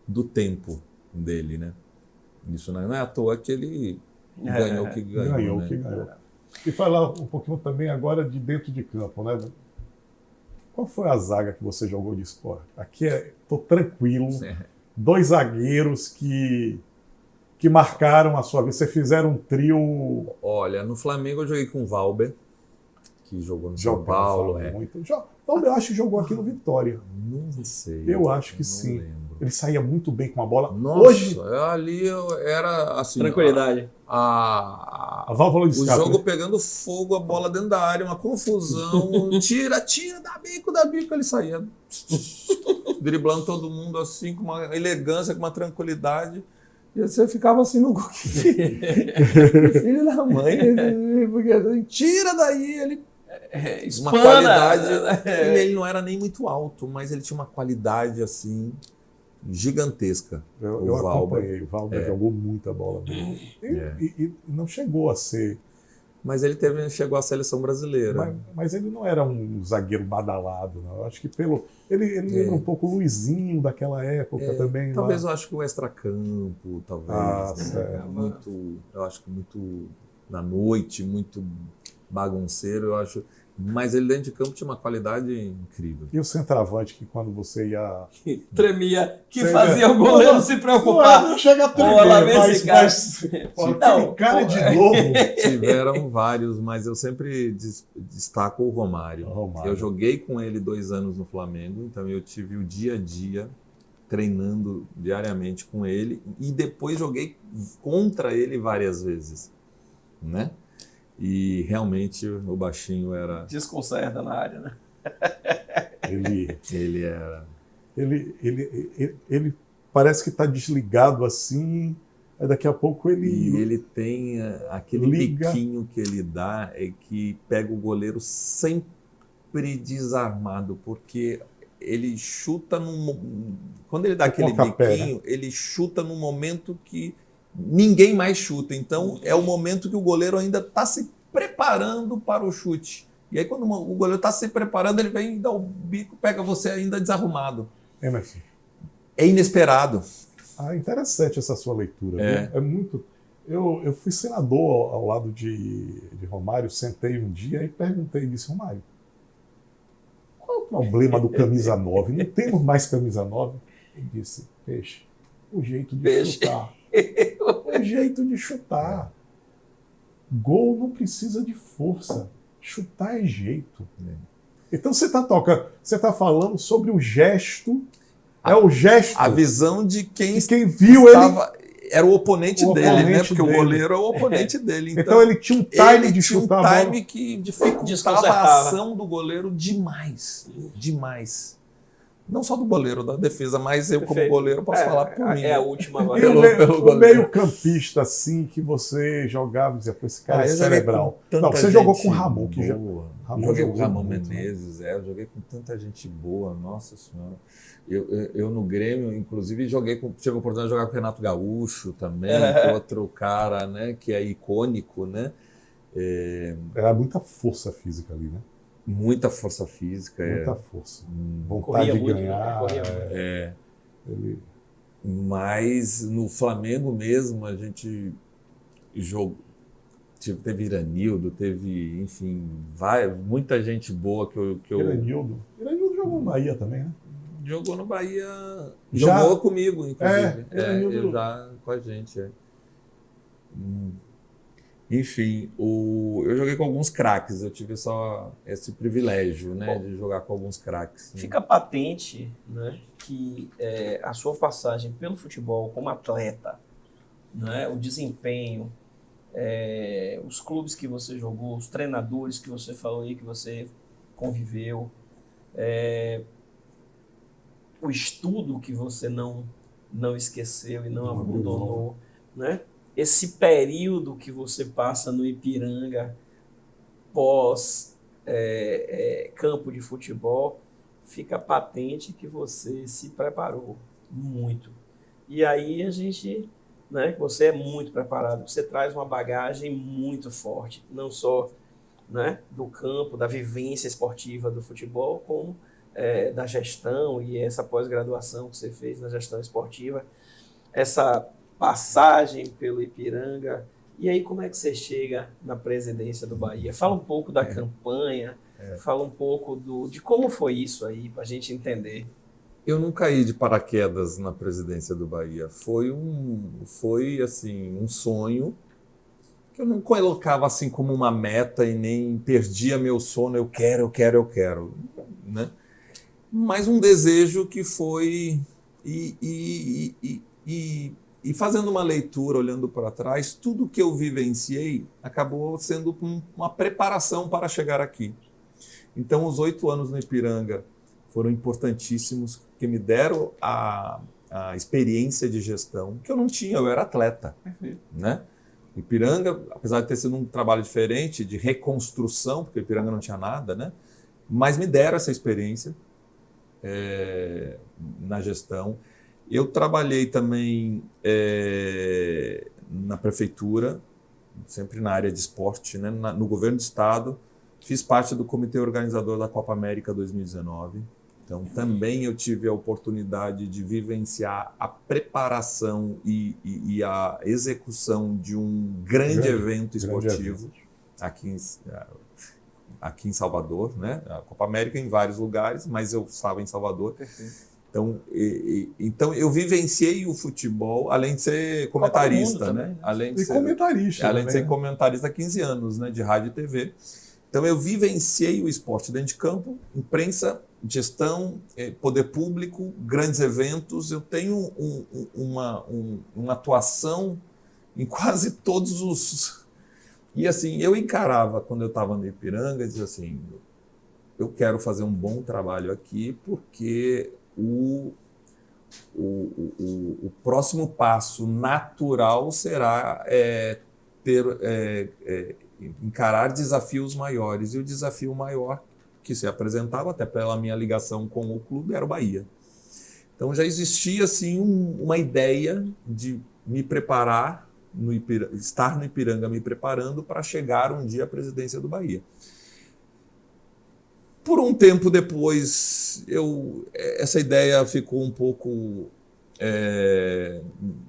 do tempo dele, né? Isso não é à toa que ele ganhou o que ganhou. E falar um pouquinho também agora de dentro de campo, né? Qual foi a zaga que você jogou de esporte? Aqui estou tranquilo. 2 zagueiros que marcaram a sua vida. Vocês fizeram um trio. Olha, no Flamengo eu joguei com o Valber, que jogou no São Paulo. Valber, eu acho que jogou aqui no Vitória. Não sei. Eu acho que sim. Lembro. Ele saía muito bem com a bola. Nossa, hoje era assim. Tranquilidade. A válvula de O escape. jogo pegando fogo, a bola dentro da área, uma confusão. Tira, dá bico. Ele saía driblando todo mundo assim, com uma elegância, com uma tranquilidade. E você ficava assim no gol. Filho da mãe. Porque, assim, tira daí, ele... Espana, uma qualidade. Ele não era nem muito alto, mas ele tinha uma qualidade assim gigantesca. Eu acompanhei. O Valber jogou muita bola mesmo. E não chegou a ser. Mas ele chegou à seleção brasileira. Mas ele não era um zagueiro badalado, não. Eu acho que ele lembra um pouco o Luizinho daquela época também. Talvez lá. eu acho que o extracampo, talvez. Eu acho que muito na noite, muito bagunceiro, eu acho. Mas ele dentro de campo tinha uma qualidade incrível. E o centroavante, que quando você ia... Tremia, que fazia o goleiro se preocupar. Não chega a tremer, mas não, cara de novo. Tiveram vários, mas eu sempre destaco o Romário. Eu joguei com ele 2 anos no Flamengo, então eu tive o dia a dia treinando diariamente com ele e depois joguei contra ele várias vezes, né? E realmente o baixinho era... Desconcerta na área, né? Ele era... Ele parece que está desligado assim, aí daqui a pouco ele... E ele tem aquele biquinho que ele dá, que pega o goleiro sempre desarmado, porque ele chuta quando ele dá aquele biquinho, né? Ele chuta num momento que ninguém mais chuta. Então, é o momento que o goleiro ainda está se preparando para o chute. E aí, quando o goleiro está se preparando, ele vem e dá o bico, pega você ainda desarrumado. Emerson. É inesperado. Interessante essa sua leitura. É muito... Eu fui senador ao lado de Romário, sentei um dia e perguntei, disse, Romário, qual é o problema do camisa 9? Não temos mais camisa 9? Ele disse, peixe, o jeito de chutar. O jeito de chutar. Gol não precisa de força. Chutar é jeito. Então você está falando sobre o gesto. O gesto. A visão de quem viu estava, ele. Era o oponente dele, né? Porque o goleiro é o oponente dele. Então ele tinha um time de chutar a bola. Um time que dificultava a ação do goleiro demais. Demais. Não só do goleiro, da defesa, mas eu, como goleiro, posso falar por mim. É a última agora. O meio-campista, assim, que você jogava e dizia, pô, esse cara é cerebral. Não, você jogou com o Ramon, que joguei com o Ramon Menezes, eu joguei com tanta gente boa, nossa senhora. Eu no Grêmio, inclusive, tive a oportunidade de jogar com o Renato Gaúcho também, outro cara, né, que é icônico, né? Era muita força física ali, né? Muita força física. Muita força. Vontade de ganhar. Mas no Flamengo mesmo, a gente teve Iranildo, teve, enfim, muita gente boa que eu... Iranildo jogou no Bahia também, né? Jogou no Bahia, jogou comigo, inclusive. Iranildo já com a gente. Enfim, eu joguei com alguns craques, eu tive só esse privilégio, né, de jogar com alguns craques. Fica patente, né, que a sua passagem pelo futebol como atleta, né, o desempenho, os clubes que você jogou, os treinadores que você falou aí, que você conviveu, o estudo que você não esqueceu e não abandonou, né? Esse período que você passa no Ipiranga pós campo de futebol, fica patente que você se preparou muito. E aí a gente, né, você é muito preparado, você traz uma bagagem muito forte, não só, né, do campo, da vivência esportiva do futebol, como da gestão e essa pós-graduação que você fez na gestão esportiva, essa passagem pelo Ipiranga. E aí, como é que você chega na presidência do Bahia? Fala um pouco da campanha, fala um pouco de como foi isso aí, para a gente entender. Eu não caí de paraquedas na presidência do Bahia. Foi assim, um sonho que eu não colocava assim como uma meta e nem perdia meu sono. Eu quero, né? Mas um desejo que foi... E E fazendo uma leitura, olhando para trás, tudo que eu vivenciei acabou sendo uma preparação para chegar aqui. Então, os 8 anos no Ipiranga foram importantíssimos, que me deram a experiência de gestão, que eu não tinha, eu era atleta. Né? Ipiranga, apesar de ter sido um trabalho diferente, de reconstrução, porque Ipiranga não tinha nada, né? Mas me deram essa experiência na gestão. Eu trabalhei também na prefeitura, sempre na área de esporte, né? No governo do estado. Fiz parte do comitê organizador da Copa América 2019. Então, também eu tive a oportunidade de vivenciar a preparação e a execução de um grande evento esportivo aqui em Salvador, né? A Copa América em vários lugares, mas eu estava em Salvador. Então eu vivenciei o futebol, além de ser comentarista, né? Além de ser comentarista há 15 anos, né? De rádio e TV. Então eu vivenciei o esporte dentro de campo, imprensa, gestão, poder público, grandes eventos. Eu tenho uma atuação em quase todos os... E assim, eu encarava, quando eu estava no Ipiranga, dizia assim, eu quero fazer um bom trabalho aqui, porque o próximo passo natural será encarar desafios maiores. E o desafio maior que se apresentava, até pela minha ligação com o clube, era o Bahia. Então já existia assim, uma ideia de me preparar, estar no Ipiranga me preparando para chegar um dia à presidência do Bahia. Por um tempo depois, essa ideia ficou um pouco...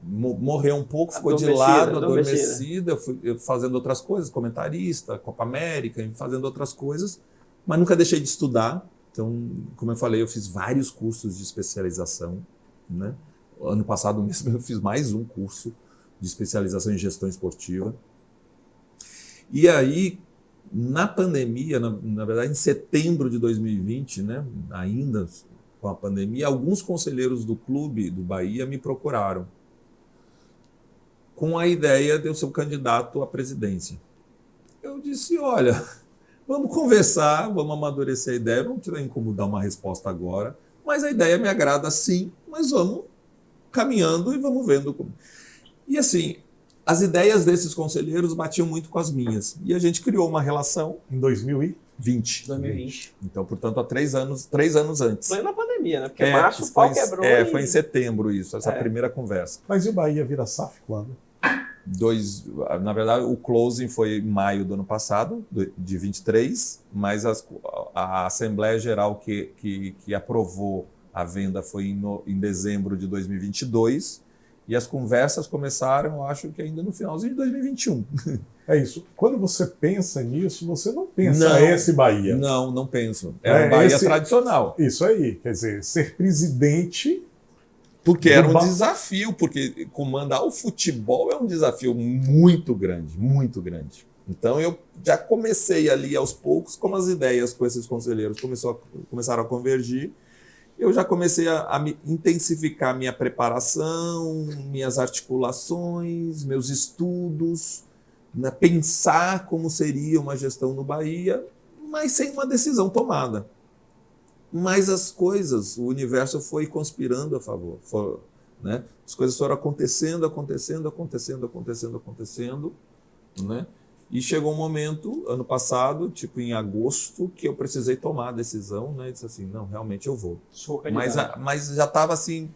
morreu um pouco, ficou de lado, adormecida. Eu fui fazendo outras coisas, comentarista, Copa América, fazendo outras coisas, mas nunca deixei de estudar. Então, como eu falei, eu fiz vários cursos de especialização, né? Ano passado mesmo eu fiz mais um curso de especialização em gestão esportiva. E aí, na pandemia, na verdade, em setembro de 2020, né, ainda com a pandemia, alguns conselheiros do clube do Bahia me procuraram com a ideia de eu ser o candidato à presidência. Eu disse, olha, vamos conversar, vamos amadurecer a ideia, não tem como dar uma resposta agora, mas a ideia me agrada sim, mas vamos caminhando e vamos vendo como... E assim, as ideias desses conselheiros batiam muito com as minhas. E a gente criou uma relação... Em 2020. Então, portanto, há 3 anos antes. Foi na pandemia, né? Porque março o pau quebrou. Foi em setembro isso, essa primeira conversa. Mas e o Bahia vira SAF quando? Na verdade, o closing foi em maio do ano passado, de 23, mas a Assembleia Geral que aprovou a venda foi em dezembro de 2022, e as conversas começaram, acho que ainda no finalzinho de 2021. É isso. Quando você pensa nisso, você não pensa esse Bahia. Não penso. É um Bahia tradicional. Isso aí. Quer dizer, ser presidente... Porque era um desafio, porque comandar o futebol é um desafio muito grande, muito grande. Então eu já comecei ali aos poucos, como as ideias com esses conselheiros começaram a convergir, eu já comecei a intensificar minha preparação, minhas articulações, meus estudos, né, pensar como seria uma gestão no Bahia, mas sem uma decisão tomada. Mas as coisas, o universo foi conspirando a favor. Né? As coisas foram acontecendo, né? E chegou um momento, ano passado, tipo em agosto, que eu precisei tomar a decisão, né? E disse assim, não, realmente eu vou. Mas já estava assim,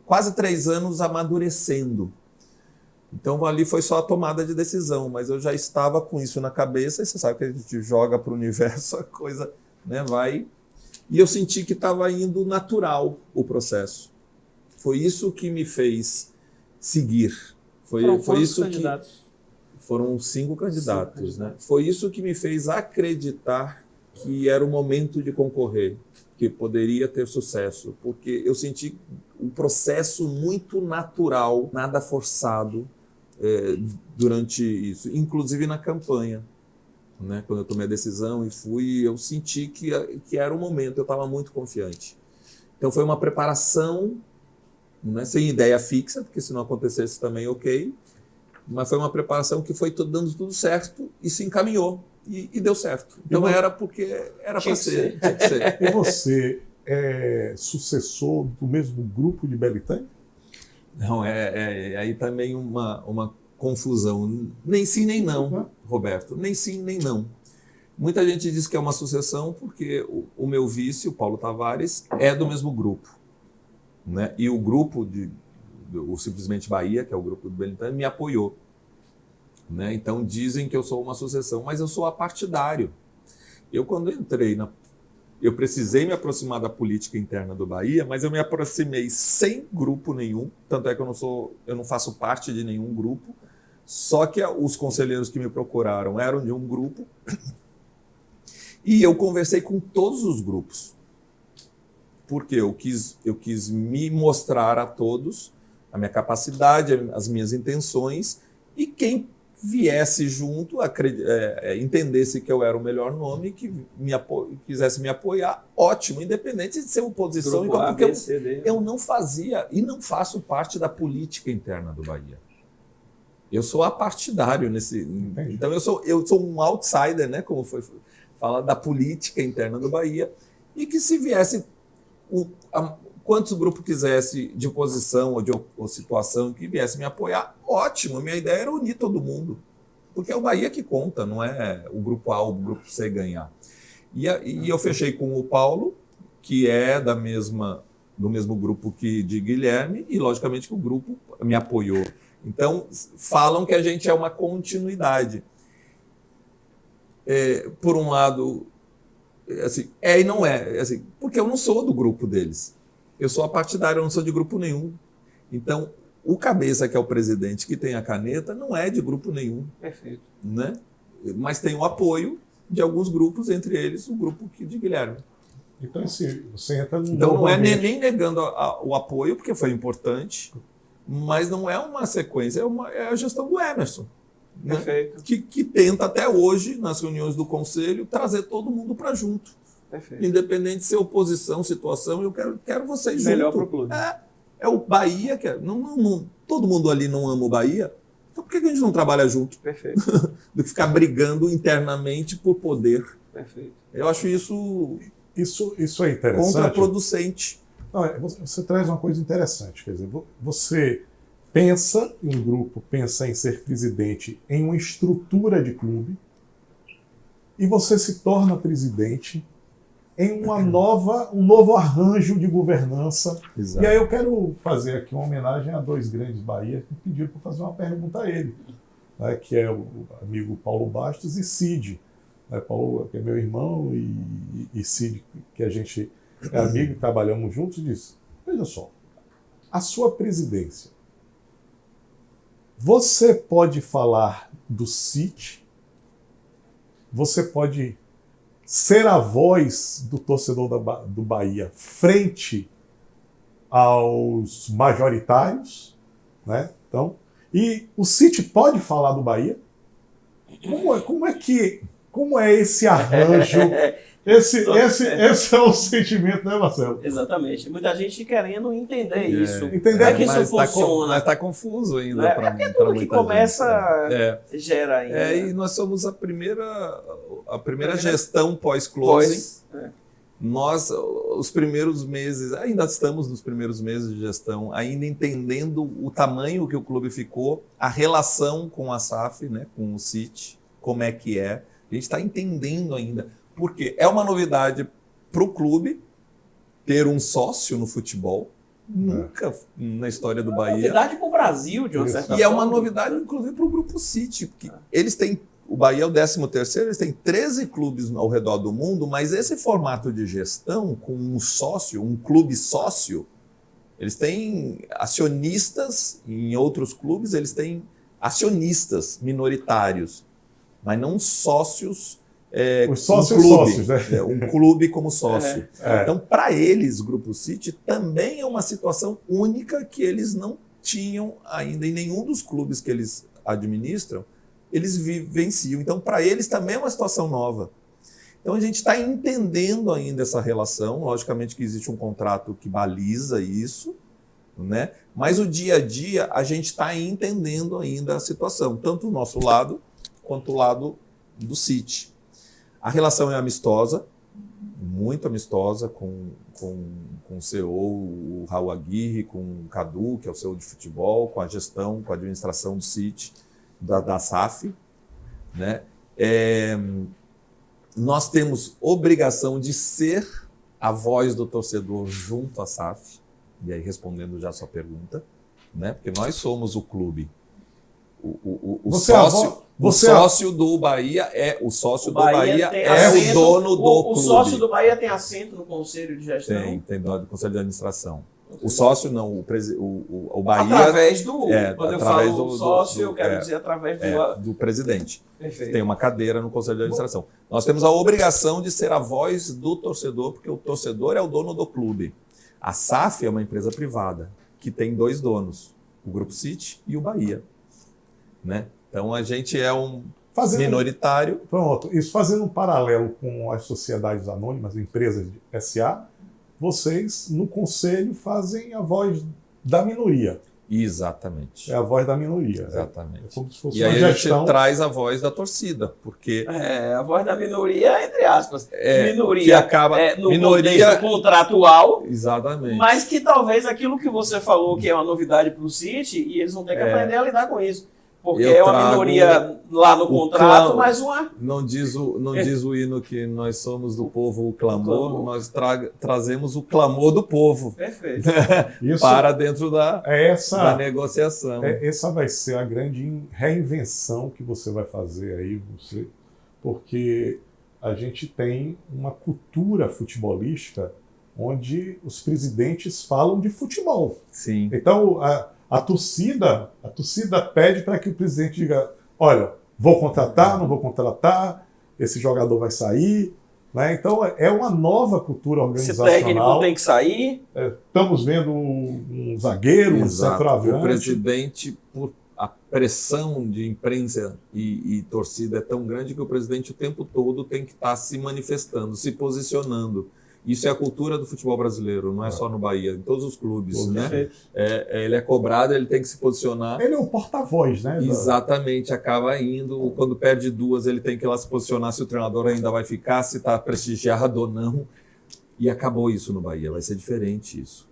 quase 3 anos amadurecendo. Então ali foi só a tomada de decisão, mas eu já estava com isso na cabeça, e você sabe que a gente joga para o universo, a coisa, né, vai... E eu senti que estava indo natural o processo. Foi isso que me fez seguir. Foi isso candidatos? Que foram 5 candidatos, né? Foi isso que me fez acreditar que era o momento de concorrer, que poderia ter sucesso, porque eu senti um processo muito natural, nada forçado durante isso, inclusive na campanha. Né? Quando eu tomei a decisão e fui, eu senti que era o momento, eu estava muito confiante. Então foi uma preparação né? Sem ideia fixa, porque se não acontecesse também ok, mas foi uma preparação que foi dando tudo certo e se encaminhou e deu certo. Então era porque era para ser. Tinha que ser. E você é sucessor do mesmo grupo de Belitani? Não, aí também uma confusão. Nem sim, nem não, Roberto. Nem sim, nem não. Muita gente diz que é uma sucessão porque o meu vice, o Paulo Tavares, é do mesmo grupo, né? E o grupo o Simplesmente Bahia, que é o grupo do Belitani, me apoiou, né? Então dizem que eu sou uma sucessão, mas eu sou apartidário. Eu, quando entrei eu precisei me aproximar da política interna do Bahia, mas eu me aproximei sem grupo nenhum, tanto é que eu não faço parte de nenhum grupo, só que os conselheiros que me procuraram eram de um grupo, e eu conversei com todos os grupos, porque eu quis me mostrar a todos a minha capacidade, as minhas intenções, e quem viesse junto, entendesse que eu era o melhor nome e que quisesse me apoiar, ótimo, independente de ser oposição, porque eu não fazia e não faço parte da política interna do Bahia. Eu sou apartidário nesse. Então eu sou um outsider, né? Como foi fala da política interna do Bahia, e que se viesse quantos grupos quisesse de oposição ou situação que viesse me apoiar, ótimo. Minha ideia era unir todo mundo, porque é o Bahia que conta, não é o grupo A ou o grupo C ganhar. E eu fechei com o Paulo, que é do mesmo grupo de Guilherme, e logicamente que o grupo me apoiou. Então, falam que a gente é uma continuidade. Por um lado, assim, e não é, assim, porque eu não sou do grupo deles. Eu sou apartidário, eu não sou de grupo nenhum. Então, o cabeça, que é o presidente, que tem a caneta, não é de grupo nenhum. Perfeito. Né? Mas tem o apoio de alguns grupos, entre eles o grupo de Guilherme. Então, assim, você entra no Então, não é nem negando o apoio, porque foi importante, mas não é uma sequência, é a gestão do Emerson. Né? Perfeito. Que tenta até hoje, nas reuniões do conselho, trazer todo mundo para junto. Perfeito. Independente de ser oposição, situação, eu quero vocês juntos. Melhor para o clube. É o Bahia, todo mundo ali não ama o Bahia, então por que a gente não trabalha junto? Perfeito. Do que ficar brigando internamente por poder. Perfeito. Eu acho isso é interessante. Contraproducente. Não, você traz uma coisa interessante, quer dizer, você pensa em um grupo, pensa em ser presidente em uma estrutura de clube, e você se torna presidente em um novo arranjo de governança. Exato. E aí eu quero fazer aqui uma homenagem a dois grandes Bahia que pediram para fazer uma pergunta a ele, né, que é o amigo Paulo Bastos e Cid. Paulo, que é meu irmão, e Cid, que a gente é amigo e trabalhamos juntos, disse: veja só, a sua presidência, você pode falar do Cid, você pode ser a voz do torcedor do Bahia frente aos majoritários, né? Então, e o Cid pode falar do Bahia? Como é esse arranjo? Esse é o sentimento, né, Marcelo? Exatamente. Muita gente querendo entender isso. Entender é que isso funciona. Mas está confuso ainda. Porque tudo que começa gera ainda. E nós somos a primeira gestão pós-closing. Nós, os primeiros meses, ainda estamos nos primeiros meses de gestão, ainda entendendo o tamanho que o clube ficou, a relação com a SAF, né, com o City, como é que é. A gente está entendendo ainda, porque é uma novidade para o clube ter um sócio no futebol. Nunca na história do Bahia. É uma novidade para o Brasil, de uma certa forma. E é uma novidade, inclusive, para o Grupo City. Porque eles têm, o Bahia é o 13º, eles têm 13 clubes ao redor do mundo, mas esse formato de gestão com um sócio, um clube sócio, eles têm acionistas, em outros clubes eles têm acionistas minoritários, mas não sócios. Os sócios um clube, sócios, né? Um clube como sócio. Então, para eles, Grupo City também é uma situação única que eles não tinham ainda em nenhum dos clubes que eles administram, eles vivenciam. Então, para eles também é uma situação nova. Então, a gente está entendendo ainda essa relação. Logicamente que existe um contrato que baliza isso, né? Mas o dia a dia a gente está entendendo ainda a situação, tanto o nosso lado quanto o lado do City. A relação é amistosa, muito amistosa com o CEO, o Raul Aguirre, com o Cadu, que é o CEO de futebol, com a gestão, com a administração do City, da SAF, né? Nós temos obrigação de ser a voz do torcedor junto à SAF, e aí respondendo já a sua pergunta, né? Porque nós somos o clube. O sócio do Bahia é o sócio do Bahia o dono do clube. O sócio do Bahia tem assento no conselho de gestão? Tem no conselho de administração. O sócio não, o Bahia... Através do... quando eu falo sócio, eu quero dizer através do presidente. Perfeito. Tem uma cadeira no conselho de administração. Nós temos a obrigação de ser a voz do torcedor, porque o torcedor é o dono do clube. A SAF é uma empresa privada, que tem 2 donos, o Grupo City e o Bahia. Né? Então a gente é um minoritário. Pronto, isso fazendo um paralelo com as sociedades anônimas, empresas de SA, vocês no conselho fazem a voz da minoria. Exatamente. É a voz da minoria. Exatamente. É como se fosse e aí a gente traz a voz da torcida, porque... a voz da minoria, entre aspas. Minoria que acaba, no minoria contexto contratual. Exatamente. Mas que talvez aquilo que você falou que é uma novidade para o City, e eles vão ter que aprender a lidar com isso. Porque é uma minoria lá no contrato, mas uma... Não diz o hino que nós somos do povo o clamor, nós trazemos o clamor do povo. Perfeito. Para dentro da negociação. Essa vai ser a grande reinvenção que você vai fazer aí, porque a gente tem uma cultura futebolística onde os presidentes falam de futebol. Sim. Então, a torcida pede para que o presidente diga, olha, vou contratar, não vou contratar, esse jogador vai sair. Né? Então, é uma nova cultura organizacional. Esse técnico tem que sair. Estamos vendo um zagueiro, um centroavante. O presidente, por a pressão de imprensa e torcida é tão grande que o presidente o tempo todo tem que estar se manifestando, se posicionando. Isso é a cultura do futebol brasileiro, não é só no Bahia, em todos os clubes, né? Ele é cobrado, ele tem que se posicionar. Ele é o porta-voz, né? Exatamente, acaba indo. Quando perde 2, ele tem que ir lá se posicionar se o treinador ainda vai ficar, se está prestigiado ou não. E acabou isso no Bahia, vai ser diferente isso.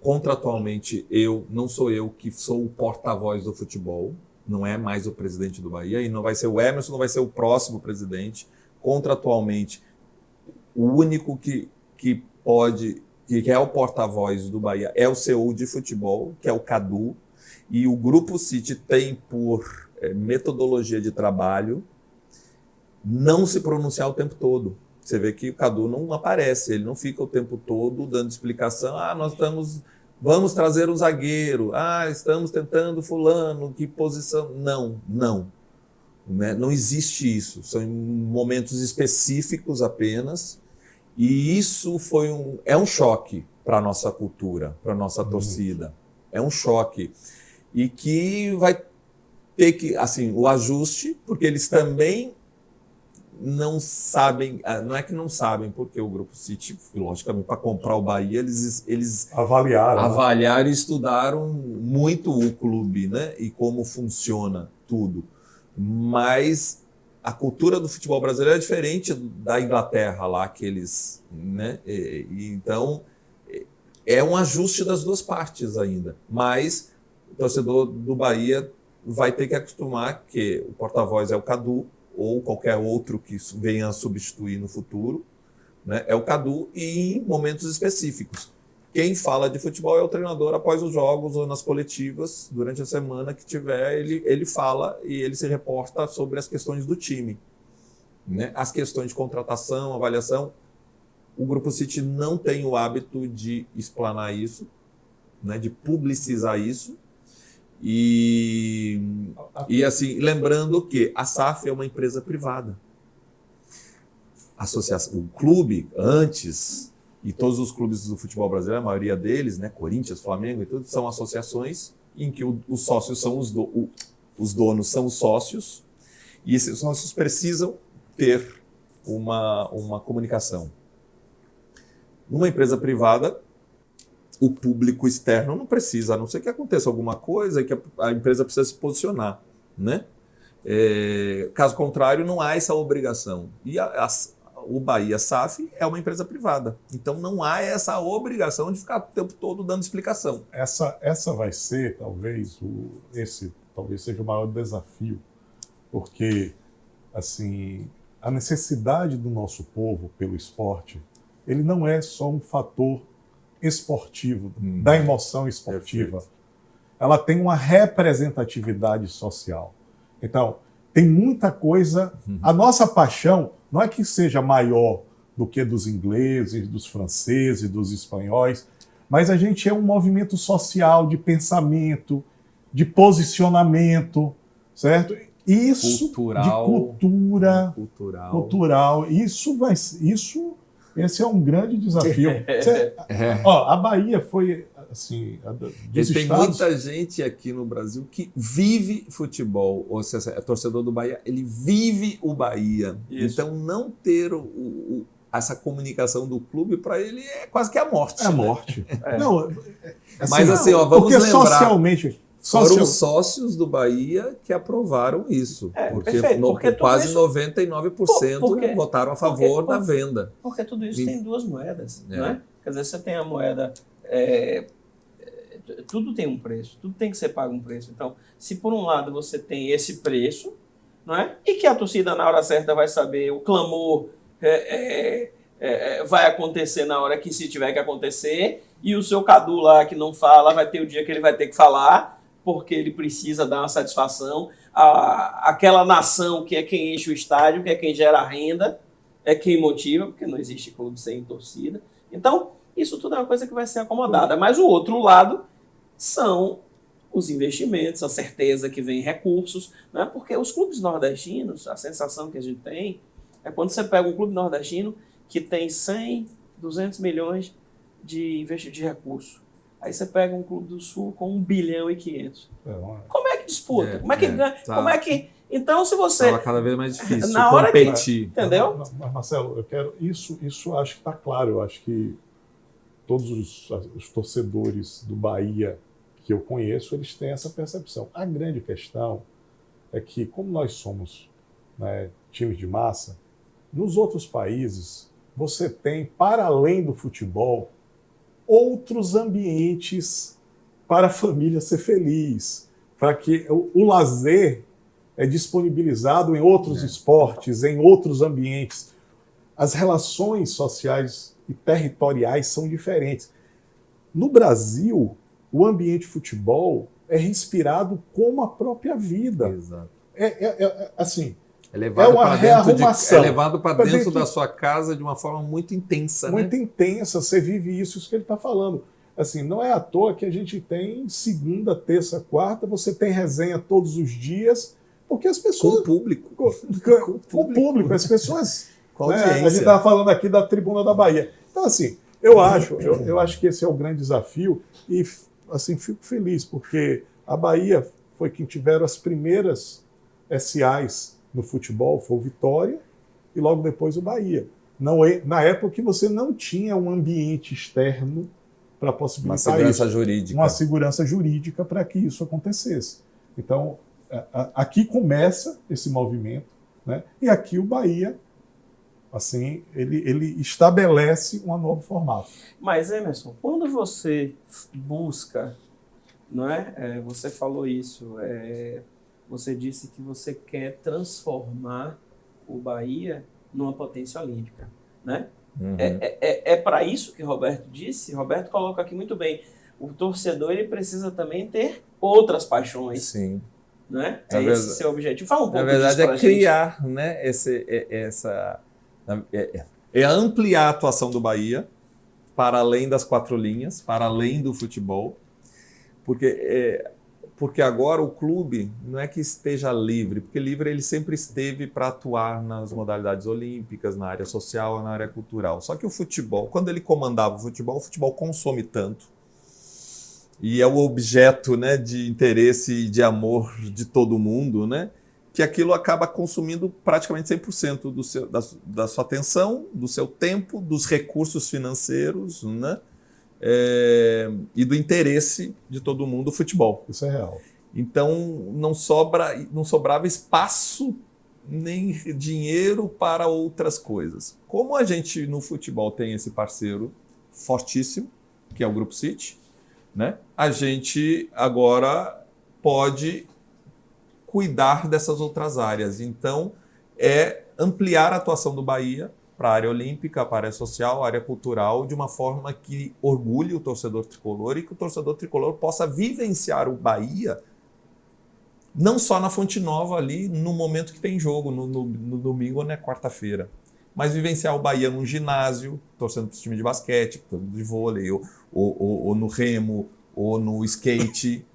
Contratualmente, não sou eu que sou o porta-voz do futebol, não é mais o presidente do Bahia, e não vai ser o Emerson, não vai ser o próximo presidente. Contratualmente, o único que é o porta-voz do Bahia é o CEO de futebol, que é o Cadu, e o Grupo City tem por metodologia de trabalho não se pronunciar o tempo todo. Você vê que o Cadu não aparece, ele não fica o tempo todo dando explicação, vamos trazer um zagueiro, estamos tentando fulano, que posição... Não. Né? Não existe isso, são em momentos específicos apenas. E isso é um choque para a nossa cultura, para a nossa torcida. É um choque. E que vai ter que, o ajuste, porque eles também não sabem, não é que não sabem, porque o Grupo City, logicamente, para comprar o Bahia, eles avaliaram e estudaram muito o clube, né? E como funciona tudo. Mas a cultura do futebol brasileiro é diferente da Inglaterra, lá que eles... Né? Então, é um ajuste das duas partes ainda. Mas o torcedor do Bahia vai ter que acostumar que o porta-voz é o Cadu, ou qualquer outro que venha a substituir no futuro, né? É o Cadu, e em momentos específicos. Quem fala de futebol é o treinador após os jogos ou nas coletivas, durante a semana que tiver, ele fala e ele se reporta sobre as questões do time. Né? As questões de contratação, avaliação, o Grupo City não tem o hábito de explanar isso, né? De publicizar isso. E lembrando que a SAF é uma empresa privada. O clube, antes... E todos os clubes do futebol brasileiro, a maioria deles, né, Corinthians, Flamengo e tudo, são associações em que os sócios são os donos são os sócios, e esses sócios precisam ter uma comunicação. Numa empresa privada, o público externo não precisa, a não ser que aconteça alguma coisa e que a empresa precisa se posicionar, né? Caso contrário, não há essa obrigação. E o Bahia SAF é uma empresa privada, então não há essa obrigação de ficar o tempo todo dando explicação. Essa vai ser, talvez, talvez seja o maior desafio, porque assim, a necessidade do nosso povo pelo esporte, ele não é só um fator esportivo, da emoção esportiva. Perfeito. Ela tem uma representatividade social. Então, tem muita coisa. A nossa paixão não é que seja maior do que dos ingleses, dos franceses, dos espanhóis, mas a gente é um movimento social de pensamento, de posicionamento, certo? Isso cultural, de cultural. Esse é um grande desafio. A Bahia foi assim, dos tem estados... muita gente aqui no Brasil que vive futebol, ou seja, é torcedor do Bahia, ele vive o Bahia. Isso. Então não ter essa comunicação do clube para ele é quase que a morte. É a morte. Não, assim, mas assim, vamos lembrar. Socialmente foram os sócios do Bahia que aprovaram isso, porque quase isso, 99% votaram a favor da venda. Porque tudo isso tem duas moedas, não é? Quer dizer, você tem a moeda... tudo tem um preço, tudo tem que ser pago um preço. Então, se por um lado você tem esse preço, não é? E que a torcida na hora certa vai saber, o clamor vai acontecer na hora que se tiver que acontecer, e o seu Cadu lá que não fala, vai ter o dia que ele vai ter que falar, porque ele precisa dar uma satisfação. Aquela nação que é quem enche o estádio, que é quem gera renda, é quem motiva, porque não existe clube sem torcida. Então, isso tudo é uma coisa que vai ser acomodada. Mas o outro lado são os investimentos, a certeza que vem recursos, né? Porque os clubes nordestinos, a sensação que a gente tem é quando você pega um clube nordestino que tem 100, 200 milhões de recurso. Aí você pega um clube do Sul com 1,5 bilhão. Como é que disputa? Como é que ganha? Tá. Como é que... Então, se você... Estava cada vez mais difícil na hora competir. Entendeu? Mas, Marcelo, eu quero... Isso acho que está claro. Eu acho que todos os torcedores do Bahia que eu conheço, eles têm essa percepção. A grande questão é que, como nós somos, né, times de massa, nos outros países, você tem, para além do futebol, outros ambientes para a família ser feliz, para que o lazer é disponibilizado em outros esportes, em outros ambientes. As relações sociais e territoriais são diferentes. No Brasil, o ambiente futebol é respirado como a própria vida. Exato. Assim, é levado para dentro da sua casa de uma forma muito intensa. Muito intensa, você vive isso que ele está falando. Assim, não é à toa que a gente tem segunda, terça, quarta, você tem resenha todos os dias, porque as pessoas... Com o público. Com o público, as pessoas... Né, a gente estava falando aqui da Tribuna da Bahia. Então, assim, eu acho que esse é o grande desafio e, assim, fico feliz, porque a Bahia foi quem tiveram as primeiras SAs no futebol, foi o Vitória e logo depois o Bahia. Na época que você não tinha um ambiente externo para possibilitar uma segurança jurídica para que isso acontecesse. Então, aqui começa esse movimento, né? E aqui o Bahia, assim, ele estabelece um novo formato. Mas, Emerson, quando você busca, não é? Você falou isso, você disse que você quer transformar o Bahia numa potência olímpica, né? Uhum. É para isso que Roberto disse. Roberto coloca aqui muito bem. O torcedor ele precisa também ter outras paixões. Sim. Né? Esse seu objetivo. Fala um pouco disso. Na verdade, criar, né, ampliar a atuação do Bahia para além das 4 linhas, para além do futebol, porque agora o clube não é que esteja livre, porque livre ele sempre esteve para atuar nas modalidades olímpicas, na área social, na área cultural. Só que o futebol, quando ele comandava o futebol consome tanto, e é o objeto, né, de interesse e de amor de todo mundo, né, que aquilo acaba consumindo praticamente 100% da sua atenção, do seu tempo, dos recursos financeiros, né, e do interesse de todo mundo o futebol. Isso é real. Então, não sobrava espaço nem dinheiro para outras coisas. Como a gente no futebol tem esse parceiro fortíssimo, que é o Grupo City, né? A gente agora pode cuidar dessas outras áreas. Então, ampliar a atuação do Bahia para a área olímpica, para a área social, a área cultural, de uma forma que orgulhe o torcedor tricolor e que o torcedor tricolor possa vivenciar o Bahia não só na Fonte Nova ali, no momento que tem jogo, no domingo ou na quarta-feira, mas vivenciar o Bahia num ginásio, torcendo para o time de basquete, de vôlei, ou no remo, ou no skate,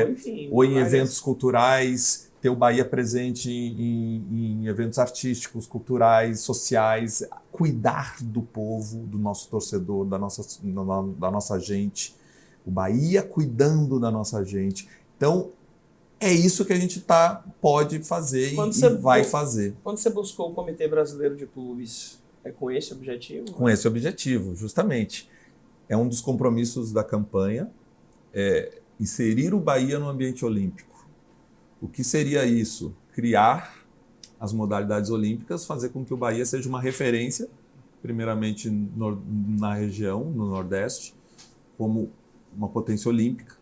enfim, ou em eventos culturais, ter o Bahia presente em eventos artísticos, culturais, sociais, cuidar do povo, do nosso torcedor, da nossa gente, o Bahia cuidando da nossa gente. Então, é isso que a gente pode fazer e vai fazer. Quando você buscou o Comitê Brasileiro de Clubes, é com esse objetivo? Com esse objetivo, justamente. É um dos compromissos da campanha, inserir o Bahia no ambiente olímpico. O que seria isso? Criar as modalidades olímpicas, fazer com que o Bahia seja uma referência, primeiramente na região, no Nordeste, como uma potência olímpica.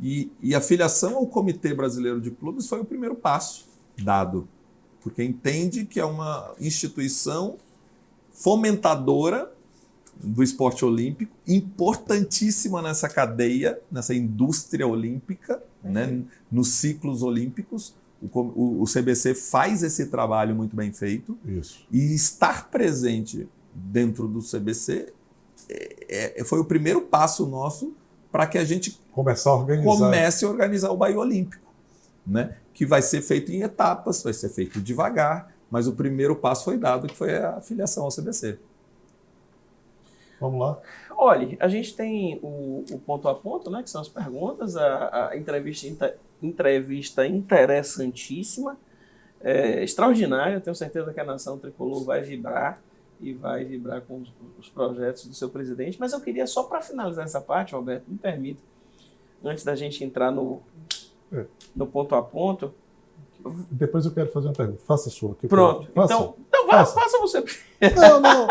E a filiação ao Comitê Brasileiro de Clubes foi o primeiro passo dado, porque entende que é uma instituição fomentadora do esporte olímpico, importantíssima nessa cadeia, nessa indústria olímpica, né, nos ciclos olímpicos. O CBC faz esse trabalho muito bem feito. Isso. E estar presente dentro do CBC foi o primeiro passo nosso para que a gente comece a organizar o Bahia Olímpico, né? Que vai ser feito em etapas, vai ser feito devagar, mas o primeiro passo foi dado, que foi a filiação ao CBC. Vamos lá. Olha, a gente tem o ponto a ponto, né? Que são as perguntas, a entrevista interessantíssima, extraordinária. Tenho certeza que a nação tricolor vai vibrar e vai vibrar com os projetos do seu presidente. Mas eu queria, só para finalizar essa parte, Roberto, me permita, antes da gente entrar no ponto a ponto. Depois eu quero fazer uma pergunta. Faça a sua. Pronto. Então faça você. Não.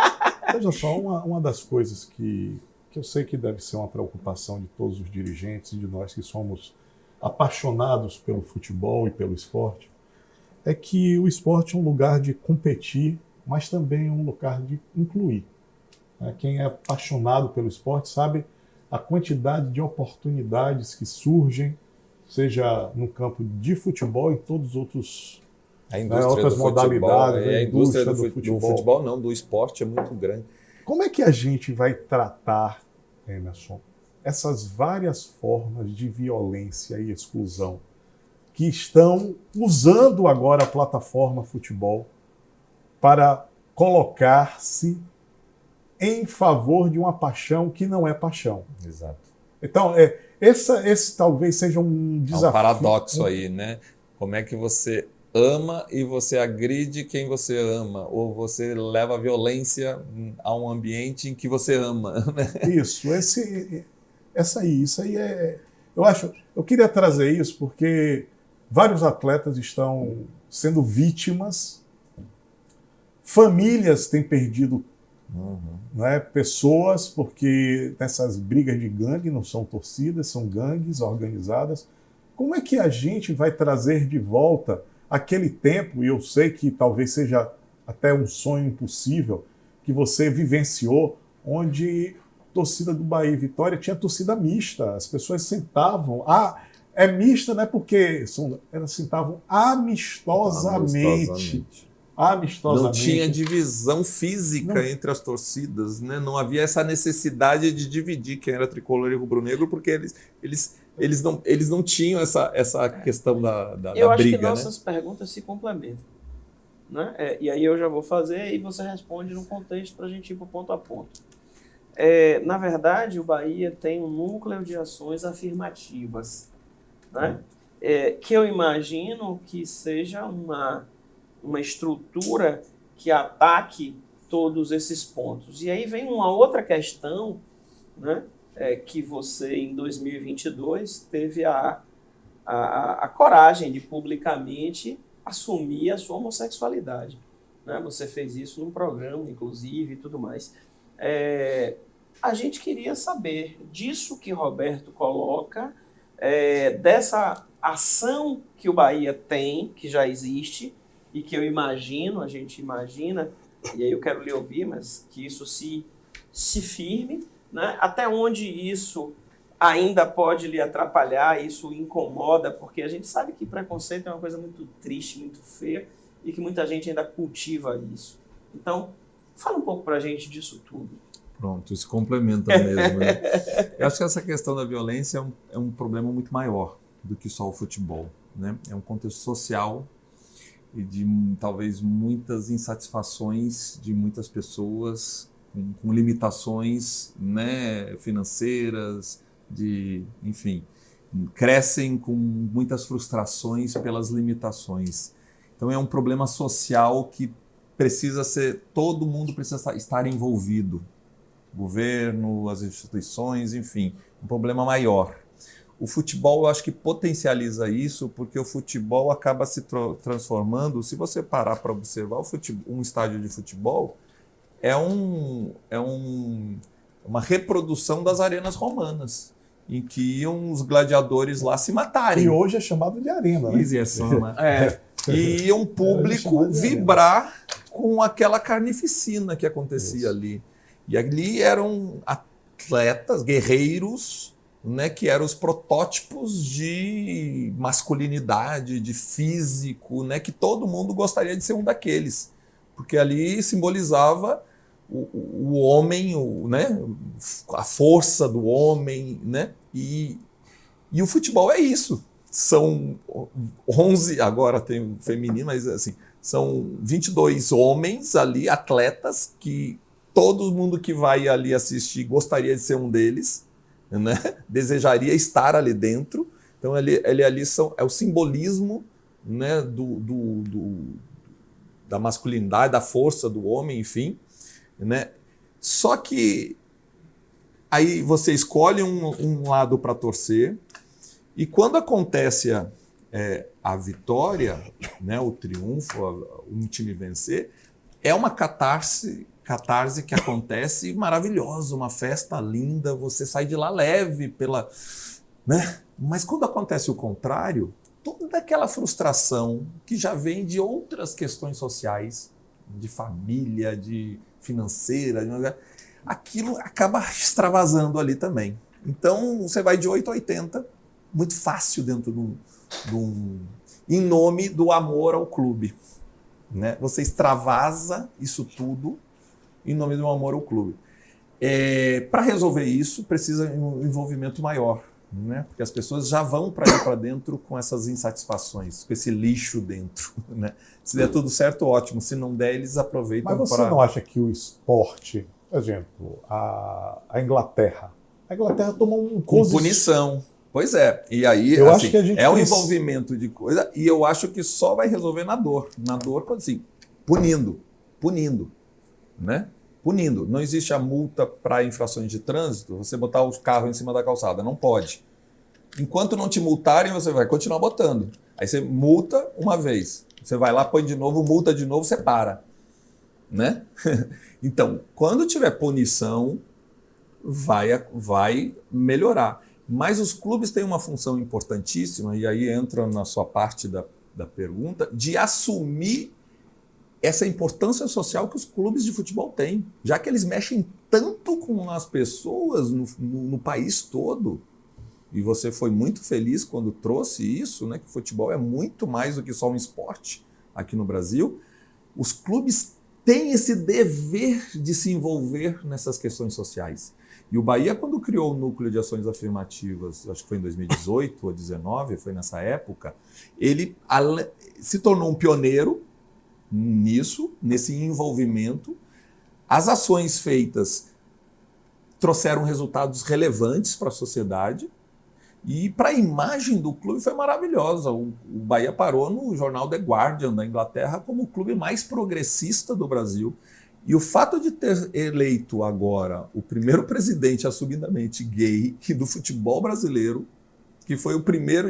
Veja só, uma das coisas que eu sei que deve ser uma preocupação de todos os dirigentes e de nós que somos apaixonados pelo futebol e pelo esporte, é que o esporte é um lugar de competir, mas também é um lugar de incluir. Quem é apaixonado pelo esporte sabe a quantidade de oportunidades que surgem, seja no campo de futebol e todos os outros outras modalidades. A indústria do futebol não, do esporte é muito grande. Como é que a gente vai tratar, Emerson, essas várias formas de violência e exclusão que estão usando agora a plataforma futebol para colocar-se em favor de uma paixão que não é paixão? Exato. Então, esse talvez seja um desafio. É um paradoxo aí, né? Como é que você ama e você agride quem você ama, ou você leva a violência a um ambiente em que você ama, né? Isso aí eu queria trazer isso porque vários atletas estão sendo vítimas, famílias têm perdido pessoas, porque nessas brigas de gangue não são torcidas, são gangues organizadas. Como é que a gente vai trazer de volta aquele tempo, e eu sei que talvez seja até um sonho impossível, que você vivenciou, onde a torcida do Bahia e Vitória tinha torcida mista, as pessoas sentavam, é mista não é porque, elas sentavam amistosamente. Não tinha divisão física entre as torcidas, né? Não havia essa necessidade de dividir quem era tricolor e rubro-negro, porque eles não tinham essa questão da briga. Eu acho que nossas perguntas se complementam, né? E aí eu já vou fazer e você responde no contexto para a gente ir para o ponto a ponto. Na verdade, o Bahia tem um núcleo de ações afirmativas, né? Que eu imagino que seja uma estrutura que ataque todos esses pontos. E aí vem uma outra questão, né? que você, em 2022, teve a coragem de publicamente assumir a sua homossexualidade, né? Você fez isso num programa, inclusive, e tudo mais. A gente queria saber disso que Roberto coloca, dessa ação que o Bahia tem, que já existe, e que eu imagino, a gente imagina, e aí eu quero lhe ouvir, mas que isso se firme, né? Até onde isso ainda pode lhe atrapalhar, isso incomoda, porque a gente sabe que preconceito é uma coisa muito triste, muito feia, e que muita gente ainda cultiva isso. Então, fala um pouco pra gente disso tudo. Pronto, isso complementa mesmo. Né? Eu acho que essa questão da violência é um problema muito maior do que só o futebol, né? É um contexto social e de talvez muitas insatisfações de muitas pessoas com limitações, né, financeiras, enfim, crescem com muitas frustrações pelas limitações. Então é um problema social que todo mundo precisa estar envolvido. O governo, as instituições, enfim, um problema maior. O futebol, eu acho que potencializa isso, porque o futebol acaba se transformando, se você parar para observar, um estádio de futebol é uma reprodução das arenas romanas, em que iam os gladiadores lá se matarem. E hoje é chamado de arena, né? E iam público vibrar com aquela carnificina que acontecia ali. E ali eram atletas, guerreiros, né, que eram os protótipos de masculinidade, de físico, né, que todo mundo gostaria de ser um daqueles. Porque ali simbolizava o homem, né, a força do homem, né? E o futebol é isso. São 11, agora tem o feminino, mas assim, são 22 homens ali, atletas, que todo mundo que vai ali assistir gostaria de ser um deles, né? Desejaria estar ali dentro. Então ele ali é o simbolismo, né, da masculinidade, da força do homem, enfim, né? Só que aí você escolhe um lado para torcer, e quando acontece a vitória, né, o triunfo, um time vencer, é uma catarse que acontece maravilhosa, uma festa linda, você sai de lá leve né? Mas quando acontece o contrário, toda aquela frustração que já vem de outras questões sociais, de família, de financeira, aquilo acaba extravasando ali também. Então você vai de 8 a 80, muito fácil dentro em nome do amor ao clube, né? Você extravasa isso tudo em nome do amor ao clube. Para resolver isso, precisa um envolvimento maior, né? Porque as pessoas já vão para dentro com essas insatisfações, com esse lixo dentro, né? Se der tudo certo, ótimo. Se não der, eles aproveitam. Mas você não acha que o esporte, por exemplo, a Inglaterra tomou com punição. Pois é. E aí, eu acho que a gente um envolvimento de coisa, e eu acho que só vai resolver na dor. Na dor, quando assim, punindo, né? Punindo. Não existe a multa para infrações de trânsito, você botar o carro em cima da calçada. Não pode. Enquanto não te multarem, você vai continuar botando. Aí você multa uma vez. Você vai lá, põe de novo, multa de novo, você para. Né? Então, quando tiver punição, vai melhorar. Mas os clubes têm uma função importantíssima, e aí entra na sua parte da pergunta, de assumir essa importância social que os clubes de futebol têm, já que eles mexem tanto com as pessoas no país todo. E você foi muito feliz quando trouxe isso, né, que o futebol é muito mais do que só um esporte aqui no Brasil. Os clubes têm esse dever de se envolver nessas questões sociais. E o Bahia, quando criou o Núcleo de Ações Afirmativas, acho que foi em 2018 ou 2019, foi nessa época, ele se tornou um pioneiro nesse envolvimento. As ações feitas trouxeram resultados relevantes para a sociedade e para a imagem do clube foi maravilhosa. O Bahia parou no jornal The Guardian da Inglaterra como o clube mais progressista do Brasil. E o fato de ter eleito agora o primeiro presidente assumidamente gay do futebol brasileiro, que foi o primeiro,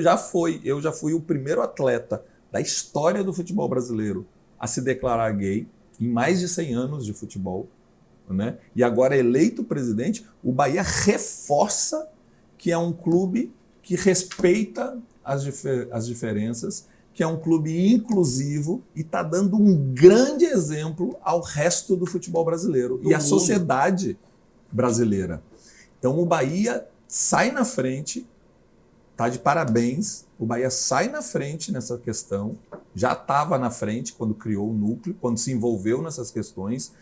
eu já fui o primeiro atleta da história do futebol brasileiro a se declarar gay em mais de 100 anos de futebol, né? E agora eleito presidente, o Bahia reforça que é um clube que respeita as diferenças, que é um clube inclusivo e está dando um grande exemplo ao resto do futebol brasileiro e à sociedade brasileira. Então o Bahia sai na frente, está de parabéns, o Bahia sai na frente nessa questão, já estava na frente quando criou o núcleo, quando se envolveu nessas questões.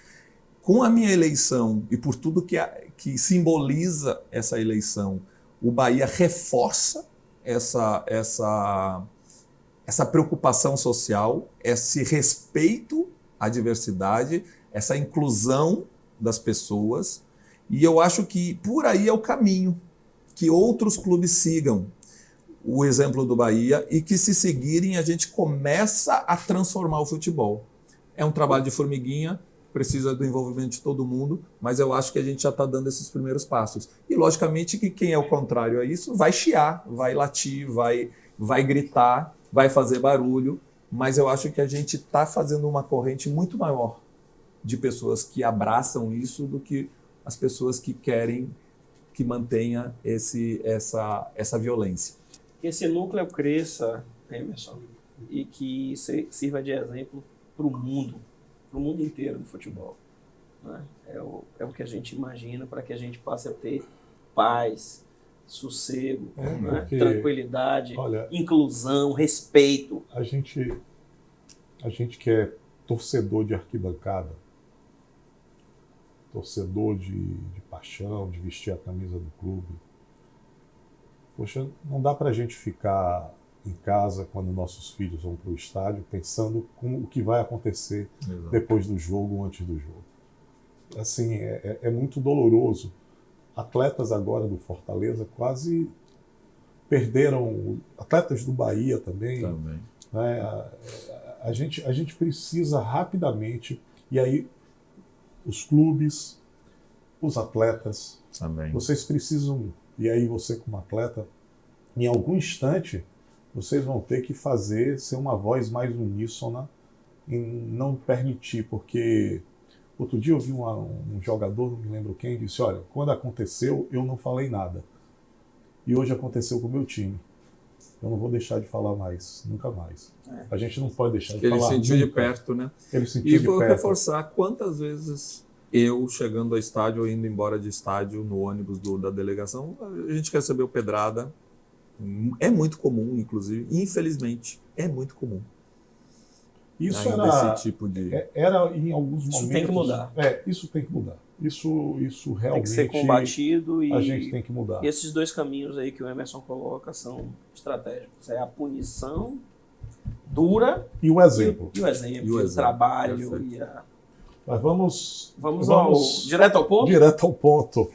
Com a minha eleição e por tudo que simboliza essa eleição, o Bahia reforça essa preocupação social, esse respeito à diversidade, essa inclusão das pessoas. E eu acho que por aí é o caminho, que outros clubes sigam o exemplo do Bahia e que, se seguirem, a gente começa a transformar o futebol. É um trabalho de formiguinha, precisa do envolvimento de todo mundo, mas eu acho que a gente já está dando esses primeiros passos. E, logicamente, que quem é o contrário a isso vai chiar, vai latir, vai gritar, vai fazer barulho, mas eu acho que a gente está fazendo uma corrente muito maior de pessoas que abraçam isso do que as pessoas que querem que mantenha essa violência. Que esse núcleo cresça, Emerson, e que sirva de exemplo para o mundo inteiro do futebol. Né? É o que a gente imagina para que a gente passe a ter paz, sossego, né? Tranquilidade, inclusão, respeito. A gente que é torcedor de arquibancada, torcedor de paixão, de vestir a camisa do clube, poxa, não dá para a gente ficar em casa quando nossos filhos vão para o estádio pensando o que vai acontecer depois do jogo ou antes do jogo. Assim, é muito doloroso. Atletas agora do Fortaleza quase perderam, atletas do Bahia também. Né? A gente precisa rapidamente, e aí os clubes, os atletas, vocês precisam, e aí você como atleta, em algum instante, vocês vão ter que ser uma voz mais uníssona em não permitir, porque outro dia eu vi um jogador, não me lembro quem, disse, olha, quando aconteceu eu não falei nada. E hoje aconteceu com o meu time. Eu não vou deixar de falar mais, nunca mais. A gente não pode deixar de falar. Ele sentiu de perto, né? Ele sentiu de perto. E vou reforçar quantas vezes eu, chegando ao estádio ou indo embora de estádio, no ônibus da delegação, a gente recebeu pedrada. É muito comum, inclusive. Infelizmente, é muito comum. Isso esse tipo de... era em alguns momentos... Isso tem que mudar. Isso tem que mudar. Isso realmente... Tem que ser combatido e... A gente tem que mudar. E esses dois caminhos aí que o Emerson coloca são estratégicos. É a punição dura... E o exemplo. E o trabalho. E Mas vamos direto ao ponto? Direto ao ponto.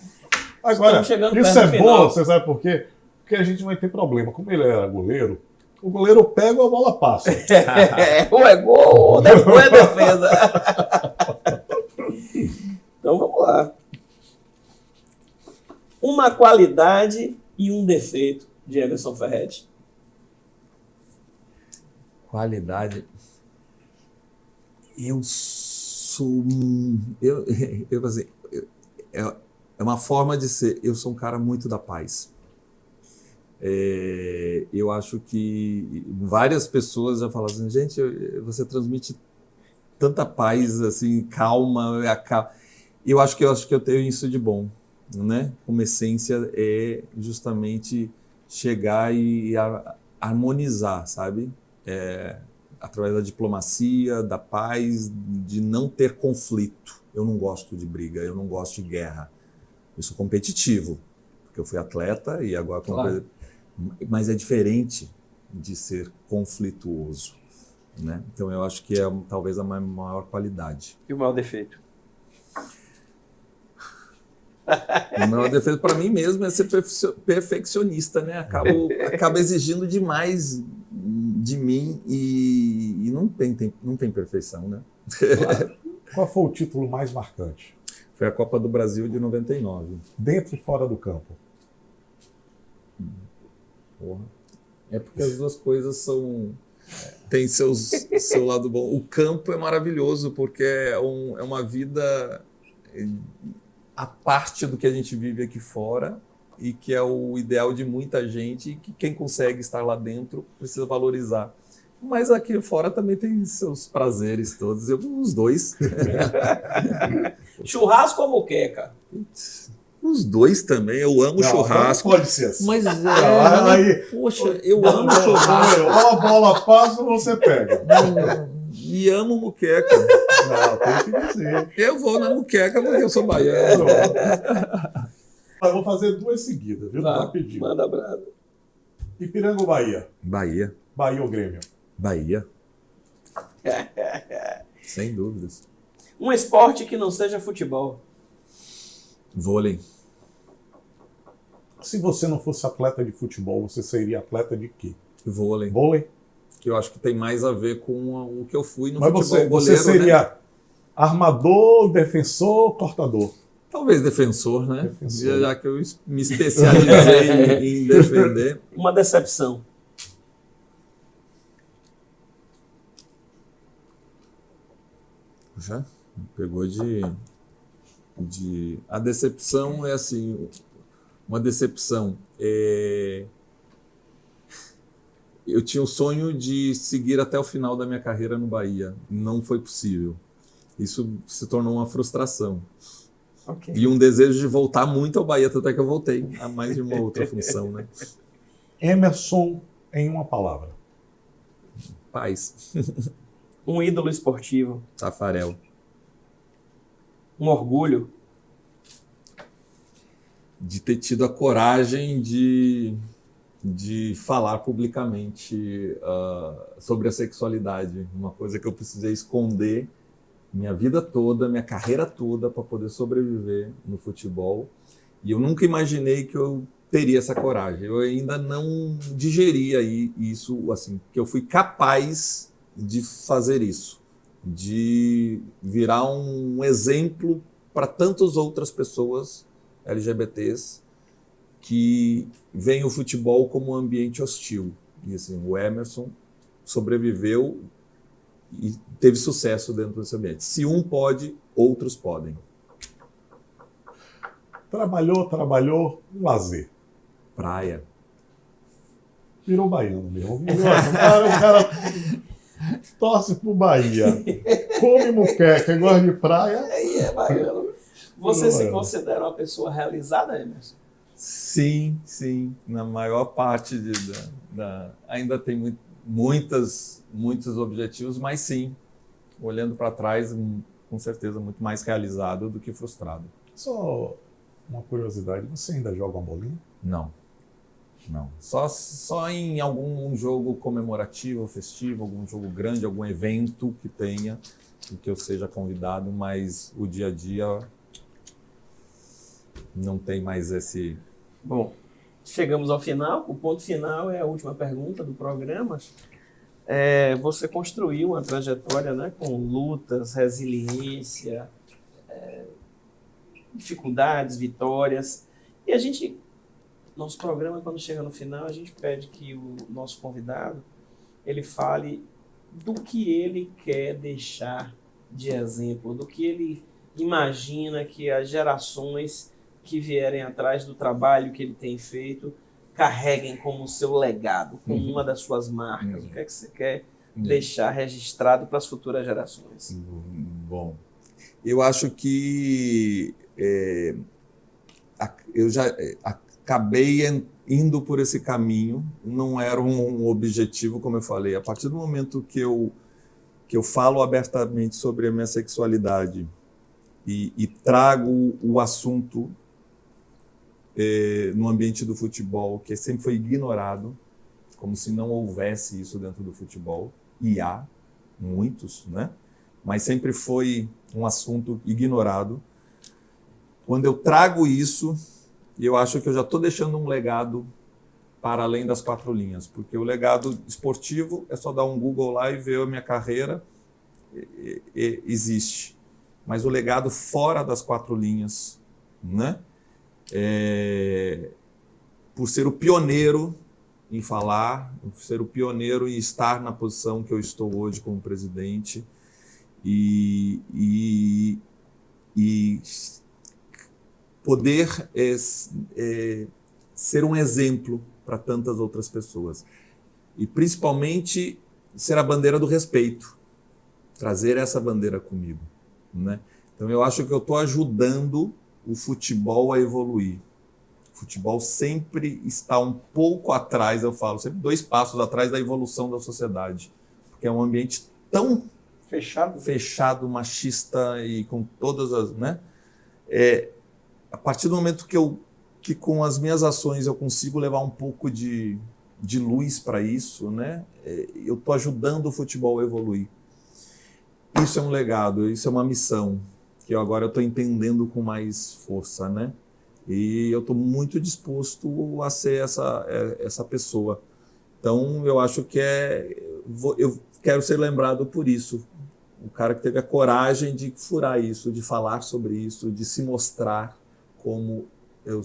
Agora, isso é bom, você sabe por quê? Porque a gente vai ter problema. Como ele era goleiro, o goleiro pega ou a bola passa. Ou é gol, ou depois é defesa. Então vamos lá. Uma qualidade e um defeito de Emerson Ferretti. Qualidade. Eu sou... é uma forma de ser. Eu sou um cara muito da paz. Eu acho que várias pessoas já falam assim, gente, você transmite tanta paz, assim, calma. Eu acho que eu tenho isso de bom, né? Como essência é justamente chegar e harmonizar, sabe? Através da diplomacia, da paz, de não ter conflito. Eu não gosto de briga, eu não gosto de guerra. Eu sou competitivo, porque eu fui atleta e agora... Claro. Mas é diferente de ser conflituoso, né? Então eu acho que é talvez a maior qualidade. E o maior defeito? O maior defeito para mim mesmo é ser perfeccionista, né? Acaba exigindo demais de mim e não tem perfeição, né? Claro. Qual foi o título mais marcante? Foi a Copa do Brasil de 99. Dentro e fora do campo? Porra. É porque as duas coisas têm seu lado bom. O campo é maravilhoso porque é uma vida à parte do que a gente vive aqui fora e que é o ideal de muita gente e que quem consegue estar lá dentro precisa valorizar. Mas aqui fora também tem seus prazeres todos, os dois. Churrasco ou moqueca? Os dois também, eu amo churrasco. Pode ser assim. Mas aí, poxa, eu amo churrasco. Ou a bola passa ou você pega. E amo muqueca. Não, tem que dizer. Eu vou na muqueca porque eu sou baiano. Eu vou fazer duas seguidas, viu? Rapidinho. Manda brado. Ipiranga ou Bahia? Bahia. Bahia ou Grêmio? Bahia. Sem dúvidas. Um esporte que não seja futebol. Vôlei. Se você não fosse atleta de futebol, você seria atleta de quê? Vôlei. Vôlei? Que eu acho que tem mais a ver com o que eu fui no Mas futebol você goleiro, seria né? armador, defensor, cortador? Talvez defensor, né? Defensor. Já que eu me especializei em defender. Uma decepção. Já pegou A decepção é assim, uma decepção. Eu tinha o sonho de seguir até o final da minha carreira no Bahia. Não foi possível. Isso se tornou uma frustração. Okay. E um desejo de voltar muito ao Bahia, tanto é que eu voltei a mais de uma outra função, né? Emerson, em uma palavra. Paz. Um ídolo esportivo. Tafarel. Um orgulho. De ter tido a coragem de falar publicamente sobre a sexualidade. Uma coisa que eu precisei esconder minha vida toda, minha carreira toda, para poder sobreviver no futebol. E eu nunca imaginei que eu teria essa coragem. Eu ainda não digeria isso, assim, que eu fui capaz de fazer isso, de virar um exemplo para tantas outras pessoas LGBTs que veem o futebol como um ambiente hostil. E assim, o Emerson sobreviveu e teve sucesso dentro desse ambiente. Se um pode, outros podem. Trabalhou, lazer. Praia. Virou baiano mesmo. O cara torce pro Bahia. Come muqueca, gosta de praia. Aí é baiano. Você se considera uma pessoa realizada, Emerson? Sim, sim. Na maior parte ainda tem muitos objetivos, mas sim, olhando para trás, com certeza muito mais realizado do que frustrado. Só uma curiosidade, você ainda joga uma bolinha? Não. Só em algum jogo comemorativo, festivo, algum jogo grande, algum evento que tenha, em que eu seja convidado, mas o dia a dia não tem mais esse... Bom, chegamos ao final. O ponto final é a última pergunta do programa. Você construiu uma trajetória, né, com lutas, resiliência, dificuldades, vitórias. E nosso programa, quando chega no final, a gente pede que o nosso convidado ele fale do que ele quer deixar de exemplo, do que ele imagina que as gerações que vierem atrás do trabalho que ele tem feito carreguem como seu legado, como uma das suas marcas. O que é que você quer deixar registrado para as futuras gerações? Bom, eu acho que eu já acabei indo por esse caminho, não era um objetivo, como eu falei. A partir do momento que eu falo abertamente sobre a minha sexualidade e trago o assunto no ambiente do futebol, que sempre foi ignorado, como se não houvesse isso dentro do futebol, e há muitos, né? Mas sempre foi um assunto ignorado. Quando eu trago isso, eu acho que eu já estou deixando um legado para além das 4 linhas, porque o legado esportivo é só dar um Google lá e ver a minha carreira, existe. mas o legado fora das quatro linhas, né? Por ser o pioneiro em falar, por ser o pioneiro em estar na posição que eu estou hoje como presidente e poder ser um exemplo para tantas outras pessoas. E principalmente ser a bandeira do respeito, trazer essa bandeira comigo, né? Então eu acho que eu estou ajudando o futebol a evoluir. O futebol sempre está um pouco atrás, eu falo, sempre 2 passos atrás da evolução da sociedade, porque é um ambiente tão fechado, machista e com todas as, né? A partir do momento que com as minhas ações eu consigo levar um pouco de luz para isso, né? Eu estou ajudando o futebol a evoluir. Isso é um legado, isso é uma missão que agora eu estou entendendo com mais força, né? E eu estou muito disposto a ser essa pessoa. Então eu acho que eu quero ser lembrado por isso. O cara que teve a coragem de furar isso, de falar sobre isso, de se mostrar como eu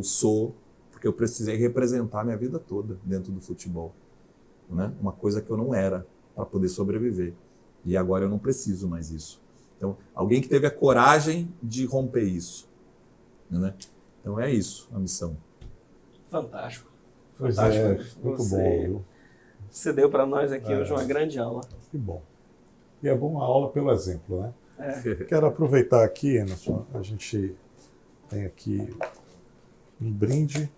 sou, porque eu precisei representar minha vida toda dentro do futebol, né? Uma coisa que eu não era para poder sobreviver. E agora eu não preciso mais isso. Então, alguém que teve a coragem de romper isso, né? Então é isso, a missão. Fantástico. Pois Fantástico. muito bom, viu? Você deu para nós aqui hoje uma grande aula. Que bom. E é bom a aula pelo exemplo, né? Quero aproveitar aqui, Emerson, a gente tem aqui um brinde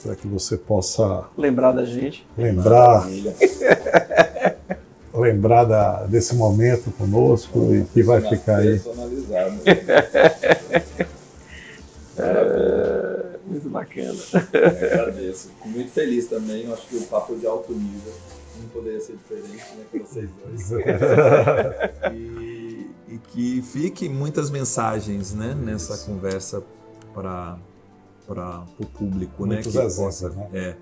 para que você possa lembrar da gente. Lembrar desse momento conosco e que vai ficar aí. Personalizado. Muito bacana. Agradeço. Fico muito feliz também. Eu acho que o papo de alto nível não poderia ser diferente, né, com vocês dois. E que fiquem muitas mensagens, né, nessa conversa para o público, né? Muitos que exemplos, possa, né?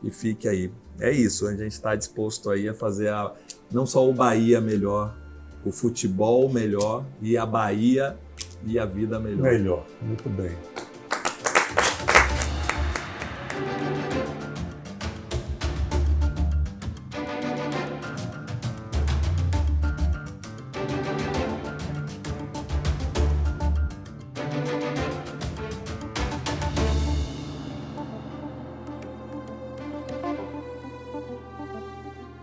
E fique aí. É isso, a gente está disposto aí a fazer não só o Bahia melhor, o futebol melhor e a Bahia e a vida melhor. Melhor, muito bem.